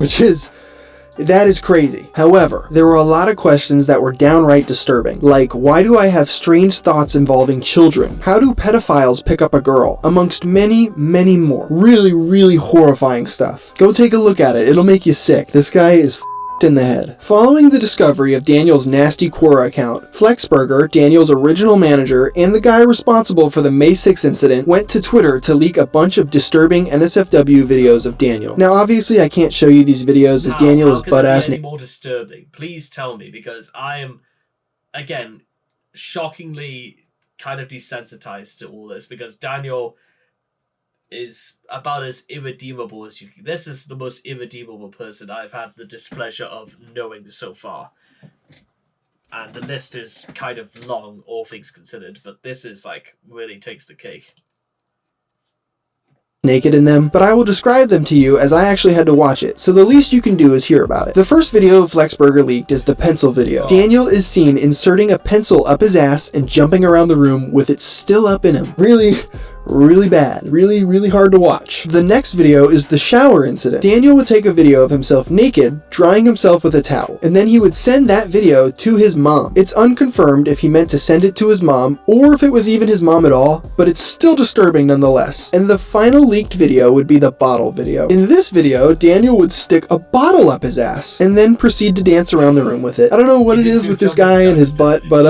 That is crazy. However, there were a lot of questions that were downright disturbing, like why do I have strange thoughts involving children? How do pedophiles pick up a girl? Amongst many more. Really horrifying stuff. Go take a look at it. It'll make you sick. This guy is in the head. Following the discovery of Daniel's nasty Quora account, Flexburger, Daniel's original manager, and the guy responsible for the May 6th incident went to Twitter to leak a bunch of disturbing NSFW videos of Daniel. Now obviously I can't show you these videos as Daniel is butt-ass naked. More disturbing. Please tell me, because I am, again, shockingly kind of desensitized to all this, because Daniel is about as irredeemable as you can. This is the most irredeemable person I've had the displeasure of knowing so far. And the list is kind of long, all things considered, but this is like really takes the cake. Naked in them, but I will describe them to you as I actually had to watch it, so the least you can do is hear about it. The first video of Flexburger leaked is the pencil video. Daniel is seen inserting a pencil up his ass and jumping around the room with it still up in him. Really bad. Really hard to watch. The next video is the shower incident. Daniel would take a video of himself naked, drying himself with a towel, and then he would send that video to his mom. It's unconfirmed if he meant to send it to his mom, or if it was even his mom at all, but it's still disturbing nonetheless. And the final leaked video would be the bottle video. In this video, Daniel would stick a bottle up his ass, and then proceed to dance around the room with it. I don't know what it is with this guy and his butt, but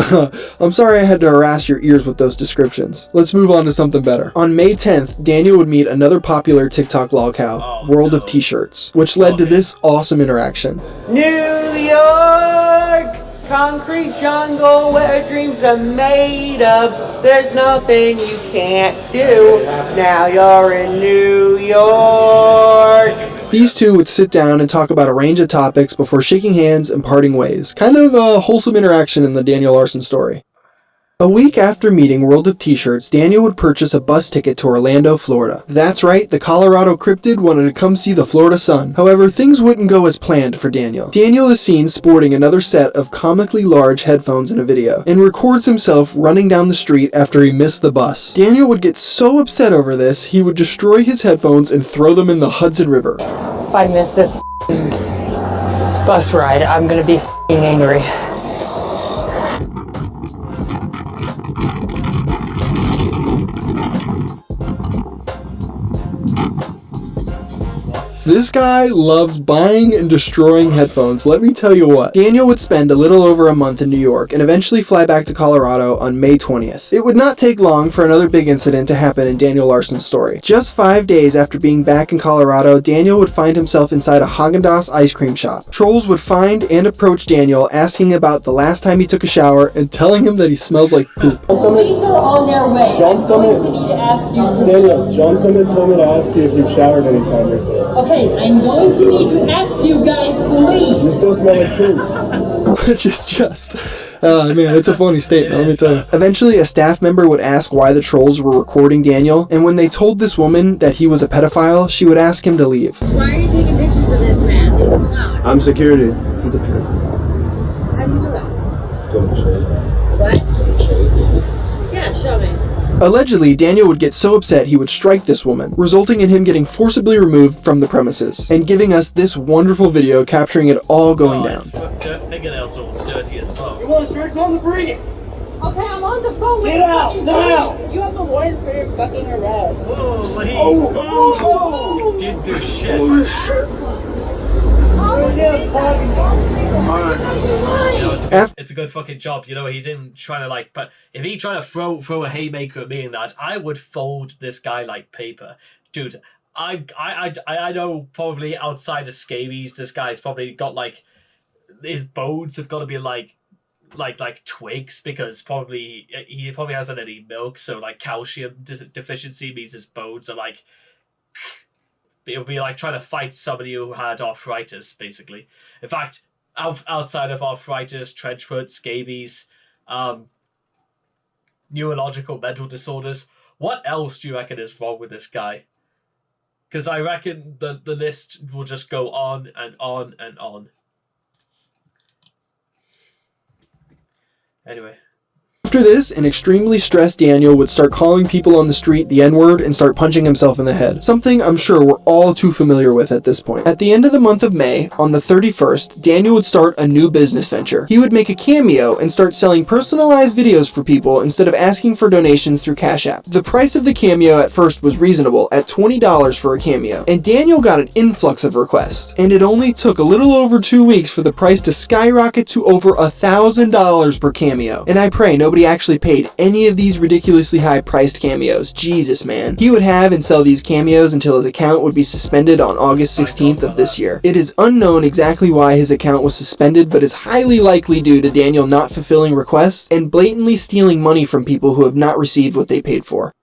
I'm sorry I had to harass your ears with those descriptions. Let's move on to something better. On May 10th, Daniel would meet another popular TikTok lolcow, World of T-Shirts, which led to this awesome interaction. New York, concrete jungle where dreams are made of. There's nothing you can't do. Now you're in New York. These two would sit down and talk about a range of topics before shaking hands and parting ways. Kind of a wholesome interaction in the Daniel Larson story. A week after meeting World of T-Shirts, Daniel would purchase a bus ticket to Orlando, Florida. That's right, the Colorado cryptid wanted to come see the Florida sun. However, things wouldn't go as planned for Daniel. Daniel is seen sporting another set of comically large headphones in a video, and records himself running down the street after he missed the bus. Daniel would get so upset over this, he would destroy his headphones and throw them in the Hudson River. If I miss this bus ride, I'm gonna be angry. This guy loves buying and destroying headphones. Let me tell you what. Daniel would spend a little over a month in New York and eventually fly back to Colorado on May 20th. It would not take long for another big incident to happen in Daniel Larson's story. Just 5 days after being back in Colorado, Daniel would find himself inside a Haagen-Dazs ice cream shop. Trolls would find and approach Daniel, asking about the last time he took a shower and telling him that he smells like poop. Police are on their way. I'm going to need to ask you to Daniel, John Summit told me to ask you if you've showered any time recently. Okay, I'm going to need to ask you guys to leave. You still smell like poop. Which is just... man, it's a funny statement, let me tell you. Eventually, a staff member would ask why the trolls were recording Daniel, and when they told this woman that he was a pedophile, she would ask him to leave. Why are you taking pictures of this man? Leave him alone. I'm security. He's a pedophile. How do you know that? Do you want me to show you? What? Do you want me to show you? Yeah, show me. Allegedly, Daniel would get so upset he would strike this woman, resulting in him getting forcibly removed from the premises, and giving us this wonderful video capturing it all going down. His fingernails are all dirty as well. You want to start on the bring it? Okay, I'm on the phone with you. Now! You have a warrant for your fucking arrest. Whoa, he didn't do shit. It's a good fucking job, you know. He didn't try to like, but if he tried to throw a haymaker at me in that, I would fold this guy like paper, dude. I know probably outside of scabies, this guy's probably got like his bones have got to be like twigs, because probably he probably hasn't any milk, so like calcium deficiency means his bones are like. It would be like trying to fight somebody who had arthritis, basically. In fact, outside of arthritis, trench foot, scabies, neurological mental disorders, what else do you reckon is wrong with this guy? Because I reckon the list will just go on and on and on. Anyway. After this, an extremely stressed Daniel would start calling people on the street the N-word and start punching himself in the head. Something I'm sure we're all too familiar with at this point. At the end of the month of May, on the 31st, Daniel would start a new business venture. He would make a cameo and start selling personalized videos for people instead of asking for donations through Cash App. The price of the cameo at first was reasonable, at $20 for a cameo, and Daniel got an influx of requests. And it only took a little over 2 weeks for the price to skyrocket to over $1,000 per cameo. And I pray nobody actually paid any of these ridiculously high priced cameos. Jesus, man. He would have and sell these cameos until his account would be suspended on August 16th of this year. It is unknown exactly why his account was suspended, but is highly likely due to Daniel not fulfilling requests and blatantly stealing money from people who have not received what they paid for.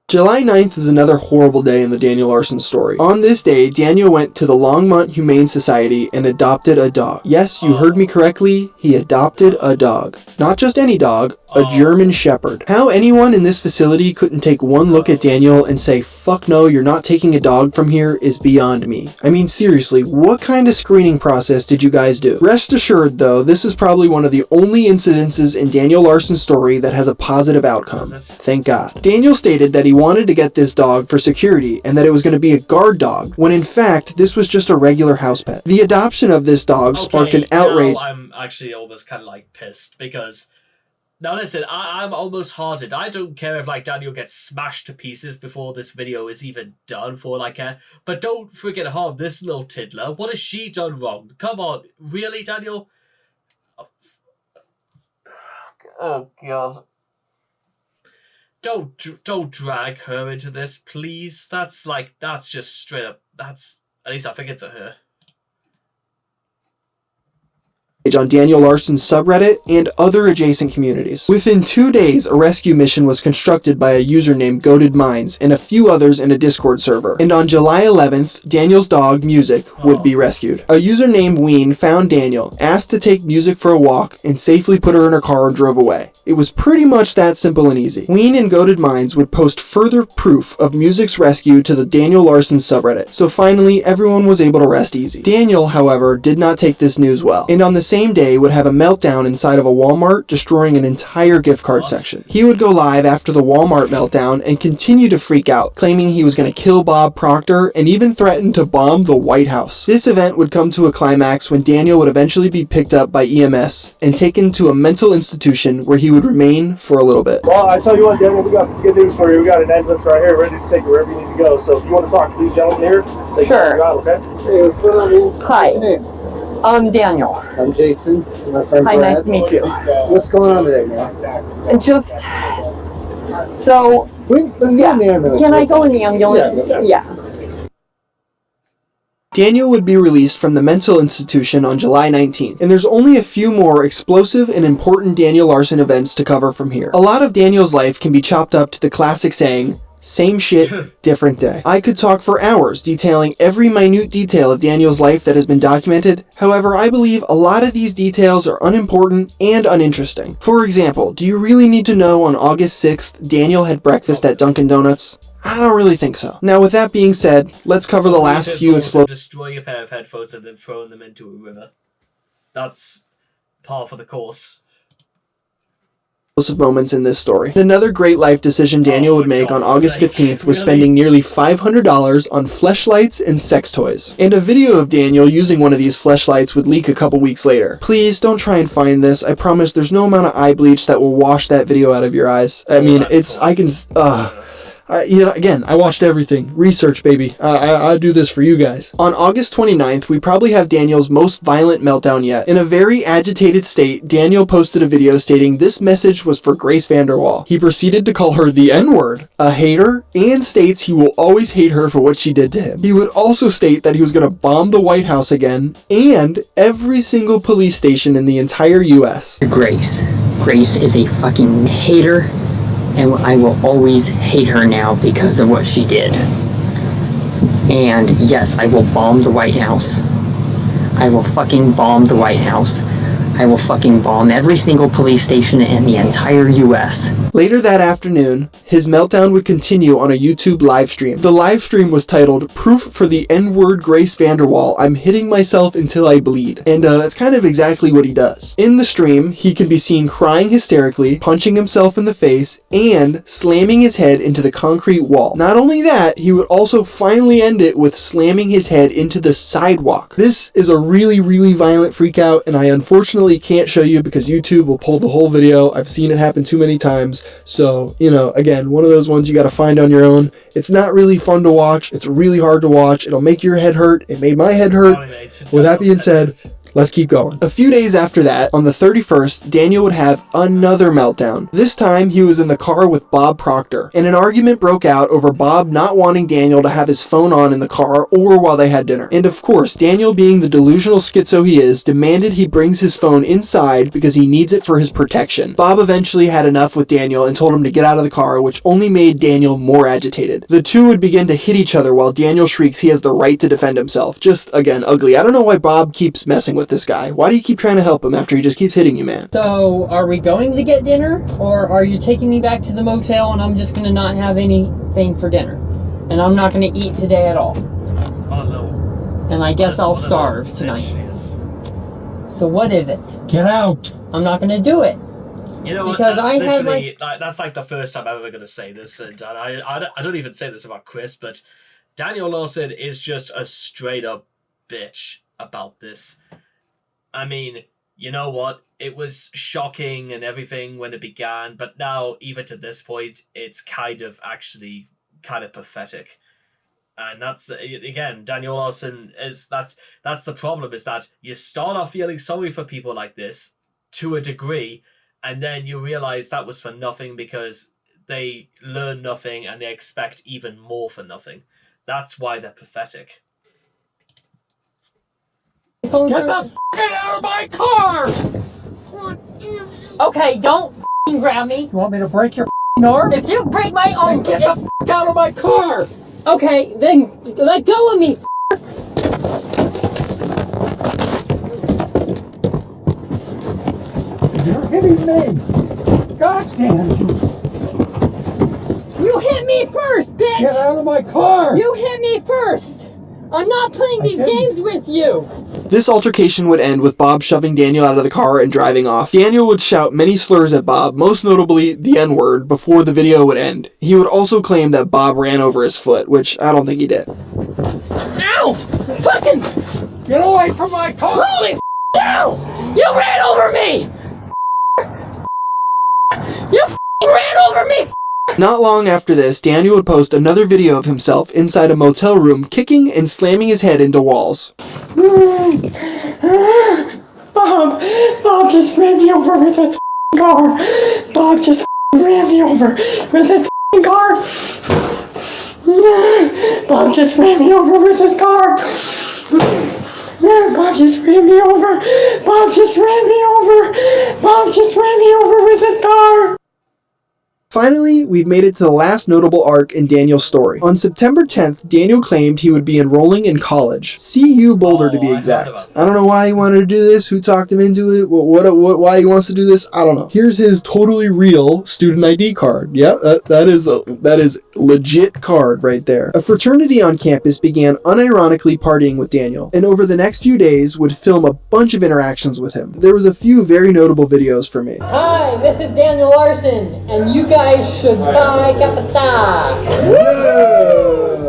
July 9th is another horrible day in the Daniel Larson story. On this day, Daniel went to the Longmont Humane Society and adopted a dog. Yes, you heard me correctly, he adopted a dog. Not just any dog, a German Shepherd. How anyone in this facility couldn't take one look at Daniel and say, fuck no, you're not taking a dog from here, is beyond me. I mean, seriously, what kind of screening process did you guys do? Rest assured, though, this is probably one of the only incidences in Daniel Larson's story that has a positive outcome. Thank God. Daniel stated that he wanted to get this dog for security and that it was going to be a guard dog, when in fact, this was just a regular house pet. The adoption of this dog sparked an outrage. Now I'm actually almost kind of like pissed, because now listen, I'm almost hearted. I don't care if like Daniel gets smashed to pieces before this video is even done for like but don't freaking harm this little tiddler. What has she done wrong? Come on, really, Daniel? Oh God. Don't drag her into this, please. That's just straight up, at least I think it's a her. on Daniel Larson's subreddit and other adjacent communities. Within 2 days, a rescue mission was constructed by a user named Goated Minds and a few others in a Discord server. And on July 11th, Daniel's dog, Music, would be rescued. A user named Ween found Daniel, asked to take Music for a walk, and safely put her in her car and drove away. It was pretty much that simple and easy. Ween and Goated Minds would post further proof of Music's rescue to the Daniel Larson subreddit, so finally everyone was able to rest easy. Daniel, however, did not take this news well, and on the same day would have a meltdown inside of a Walmart, destroying an entire gift card section. He would go live after the Walmart meltdown and continue to freak out, claiming he was going to kill Bob Proctor and even threaten to bomb the White House. This event would come to a climax when Daniel would eventually be picked up by EMS and taken to a mental institution where he would remain for a little bit. Well, I tell you what, Daniel, we got some good news for you. We got an ambulance right here ready to take you wherever you need to go. So if you want to talk to these gentlemen here, they can you out, okay? Hey, what's going on, man? Hi. What's your name? I'm Daniel. I'm Jason. This is my friend Hi, Brad. nice to meet you. What's going on today, man? And just so. Let's go in the ambulance. Can I go in the ambulance? Yeah. Daniel would be released from the mental institution on July 19th, and there's only a few more explosive and important Daniel Larson events to cover from here. A lot of Daniel's life can be chopped up to the classic saying, same shit, different day. I could talk for hours detailing every minute detail of Daniel's life that has been documented. However, I believe a lot of these details are unimportant and uninteresting. For example, do you really need to know on August 6th Daniel had breakfast at Dunkin' Donuts? I don't really think so. Now, with that being said, let's cover the last few explosive... Destroy a pair of headphones and then throwing them into a river. That's par for the course. Moments in this story. Another great life decision Daniel would make on August 15th was spending nearly $500 on fleshlights and sex toys. And a video of Daniel using one of these fleshlights would leak a couple weeks later. Please don't try and find this. I promise there's no amount of eye bleach that will wash that video out of your eyes. I mean, again, I watched everything. Research, baby. I do this for you guys. On August 29th, we probably have Daniel's most violent meltdown yet. In a very agitated state, Daniel posted a video stating this message was for Grace VanderWaal. He proceeded to call her the N-word, a hater, and states he will always hate her for what she did to him. He would also state that he was going to bomb the White House again, and every single police station in the entire U.S. Grace. Grace is a fucking hater. And I will always hate her now because of what she did. And yes, I will bomb the White House. I will fucking bomb the White House. I will fucking bomb every single police station in the entire US. Later that afternoon, his meltdown would continue on a YouTube live stream. The live stream was titled, Proof for the N-word Grace VanderWaal, I'm hitting myself until I bleed. And that's kind of exactly what he does. In the stream, he can be seen crying hysterically, punching himself in the face, and slamming his head into the concrete wall. Not only that, he would also finally end it with slamming his head into the sidewalk. This is a really, really violent freakout, and I unfortunately can't show you because YouTube will pull the whole video. I've seen it happen too many times. So, again, one of those ones you gotta find on your own. It's not really fun to watch. It's really hard to watch. It'll make your head hurt. It made my head hurt. With that being said, let's keep going. A few days after that, on the 31st, Daniel would have another meltdown. This time, he was in the car with Bob Proctor, and an argument broke out over Bob not wanting Daniel to have his phone on in the car or while they had dinner. And of course, Daniel, being the delusional schizo he is, demanded he brings his phone inside because he needs it for his protection. Bob eventually had enough with Daniel and told him to get out of the car, which only made Daniel more agitated. The two would begin to hit each other while Daniel shrieks he has the right to defend himself. Just, again, ugly. I don't know why Bob keeps messing with this guy. Why do you keep trying to help him after he just keeps hitting you, man? So, are we going to get dinner, or are you taking me back to the motel and I'm just going to not have anything for dinner? And I'm not going to eat today at all. Oh, no. And I guess I'll starve tonight. So what is it? Get out! I'm not going to do it. You know what? Because That's I have literally, that's like the first time I'm ever going to say this. And I don't even say this about Chris, but Daniel Larson is just a straight up bitch about this. I mean, you know what? It was shocking and everything when it began, but now, even to this point, it's kind of pathetic. And that's again, Daniel Larson that's the problem, is that you start off feeling sorry for people like this to a degree, and then you realize that was for nothing because they learn nothing and they expect even more for nothing. That's why they're pathetic. Get the f***ing out of my car! Okay, don't f***ing grab me. You want me to break your f***ing arm? If you break my arm, Then get the f*** out of my car! Okay, then let go of me. You're hitting me! God damn you! You hit me first, bitch! Get out of my car! You hit me first! I'm not playing these games with you! This altercation would end with Bob shoving Daniel out of the car and driving off. Daniel would shout many slurs at Bob, most notably the N-word, before the video would end. He would also claim that Bob ran over his foot, which I don't think he did. Ow! Fucking! Get away from my car! Holy f***! Ow! You ran over me! You f***ing ran over me! Not long after this, Daniel would post another video of himself inside a motel room kicking and slamming his head into walls. Bob just ran me over with his car. Bob just ran me over with his car. Bob just ran me over with his car. Bob just ran me over. Bob just ran me over. Bob just ran me over with his car. Finally, we've made it to the last notable arc in Daniel's story. On September 10th, Daniel claimed he would be enrolling in college. CU Boulder to be exact. I don't know why he wanted to do this, who talked him into it, why he wants to do this, I don't know. Here's his totally real student ID card. Yeah, that is legit card right there. A fraternity on campus began unironically partying with Daniel, and over the next few days would film a bunch of interactions with him. There was a few very notable videos for me. Hi, this is Daniel Larson, and you guys should buy Capita.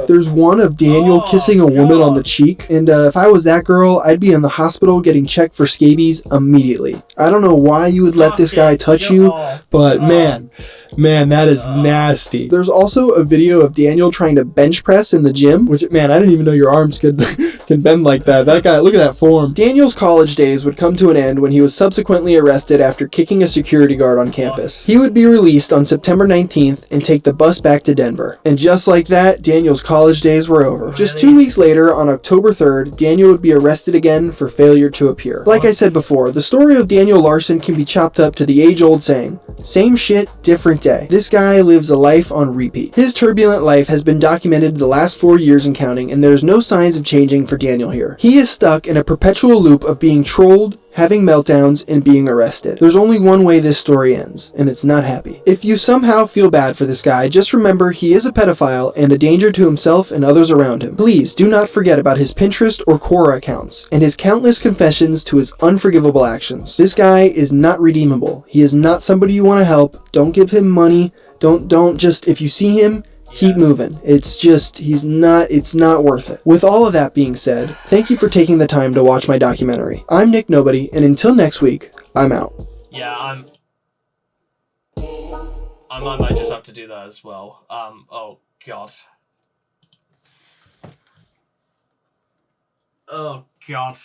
There's one of Daniel kissing a woman on the cheek, and if I was that girl, I'd be in the hospital getting checked for scabies immediately. I don't know why you would let this guy touch you, but man, that is nasty. There's also a video of Daniel trying to bench press in the gym, which, man, I didn't even know your arms could can bend like that. That guy, look at that form. Daniel's college days would come to an end when he was subsequently arrested after kicking a security guard on campus. He would be released on September 19th and take the bus back to Denver. And just like that, Daniel's college days were over. Just 2 weeks later, on October 3rd, Daniel would be arrested again for failure to appear. Like I said before, the story of Daniel Larson can be chopped up to the age-old saying, same shit, different day. This guy lives a life on repeat. His turbulent life has been documented the last 4 years and counting, and there's no signs of changing for Daniel here. He is stuck in a perpetual loop of being trolled, having meltdowns, and being arrested. There's only one way this story ends, and it's not happy. If you somehow feel bad for this guy, just remember he is a pedophile and a danger to himself and others around him. Please do not forget about his Pinterest or Quora accounts, and his countless confessions to his unforgivable actions. This guy is not redeemable. He is not somebody you want to help. Don't give him money. Don't just, if you see him, keep moving. It's not worth it. With all of that being said, thank you for taking the time to watch my documentary. I'm Nick Nobody, and until next week, I'm out. Yeah, I might just have to do that as well. Oh god. Oh god.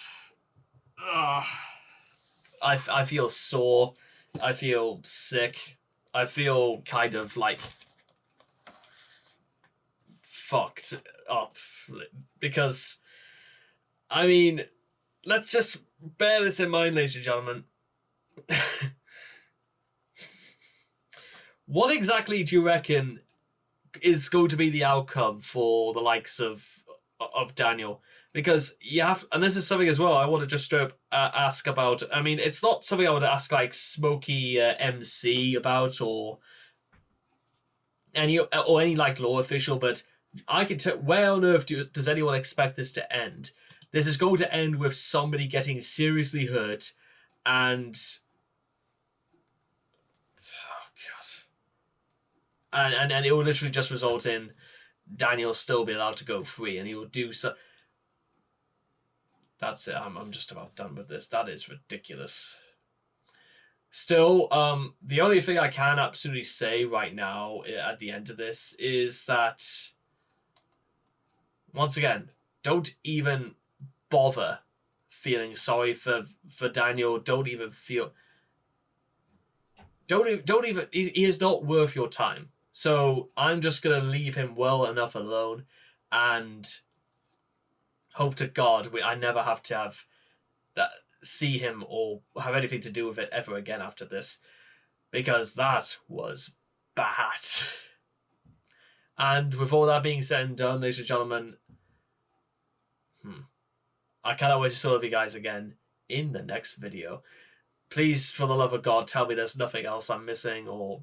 I feel sore. I feel sick. I feel kind of like fucked up, because I mean, let's just bear this in mind, ladies and gentlemen. What exactly do you reckon is going to be the outcome for the likes of Daniel? Because you have, and this is something as well I want to just straight up ask about. I mean, it's not something I would ask like Smokey MC about, or any like law official, but I can tell, where on earth does anyone expect this to end? This is going to end with somebody getting seriously hurt, and and it will literally just result in Daniel still being allowed to go free, and he will do so. That's it. I'm just about done with this. That is ridiculous. Still, the only thing I can absolutely say right now at the end of this is that, once again, don't even bother feeling sorry for Daniel. Don't even feel. Don't even. He is not worth your time. So I'm just gonna leave him well enough alone, and hope to God I never have to have see him or have anything to do with it ever again after this, because that was bad. And with all that being said and done, ladies and gentlemen, I cannot wait to see all of you guys again in the next video. Please, for the love of God, tell me there's nothing else I'm missing, or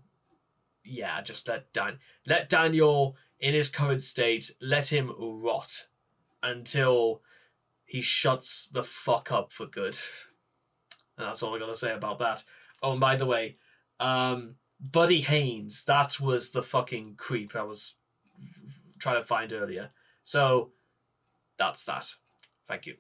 yeah, just let Daniel in his current state, let him rot until he shuts the fuck up for good. And that's all I gotta say about that. Oh, and by the way, Buddy Haynes, that was the fucking creep I was trying to find earlier. So that's that. Thank you.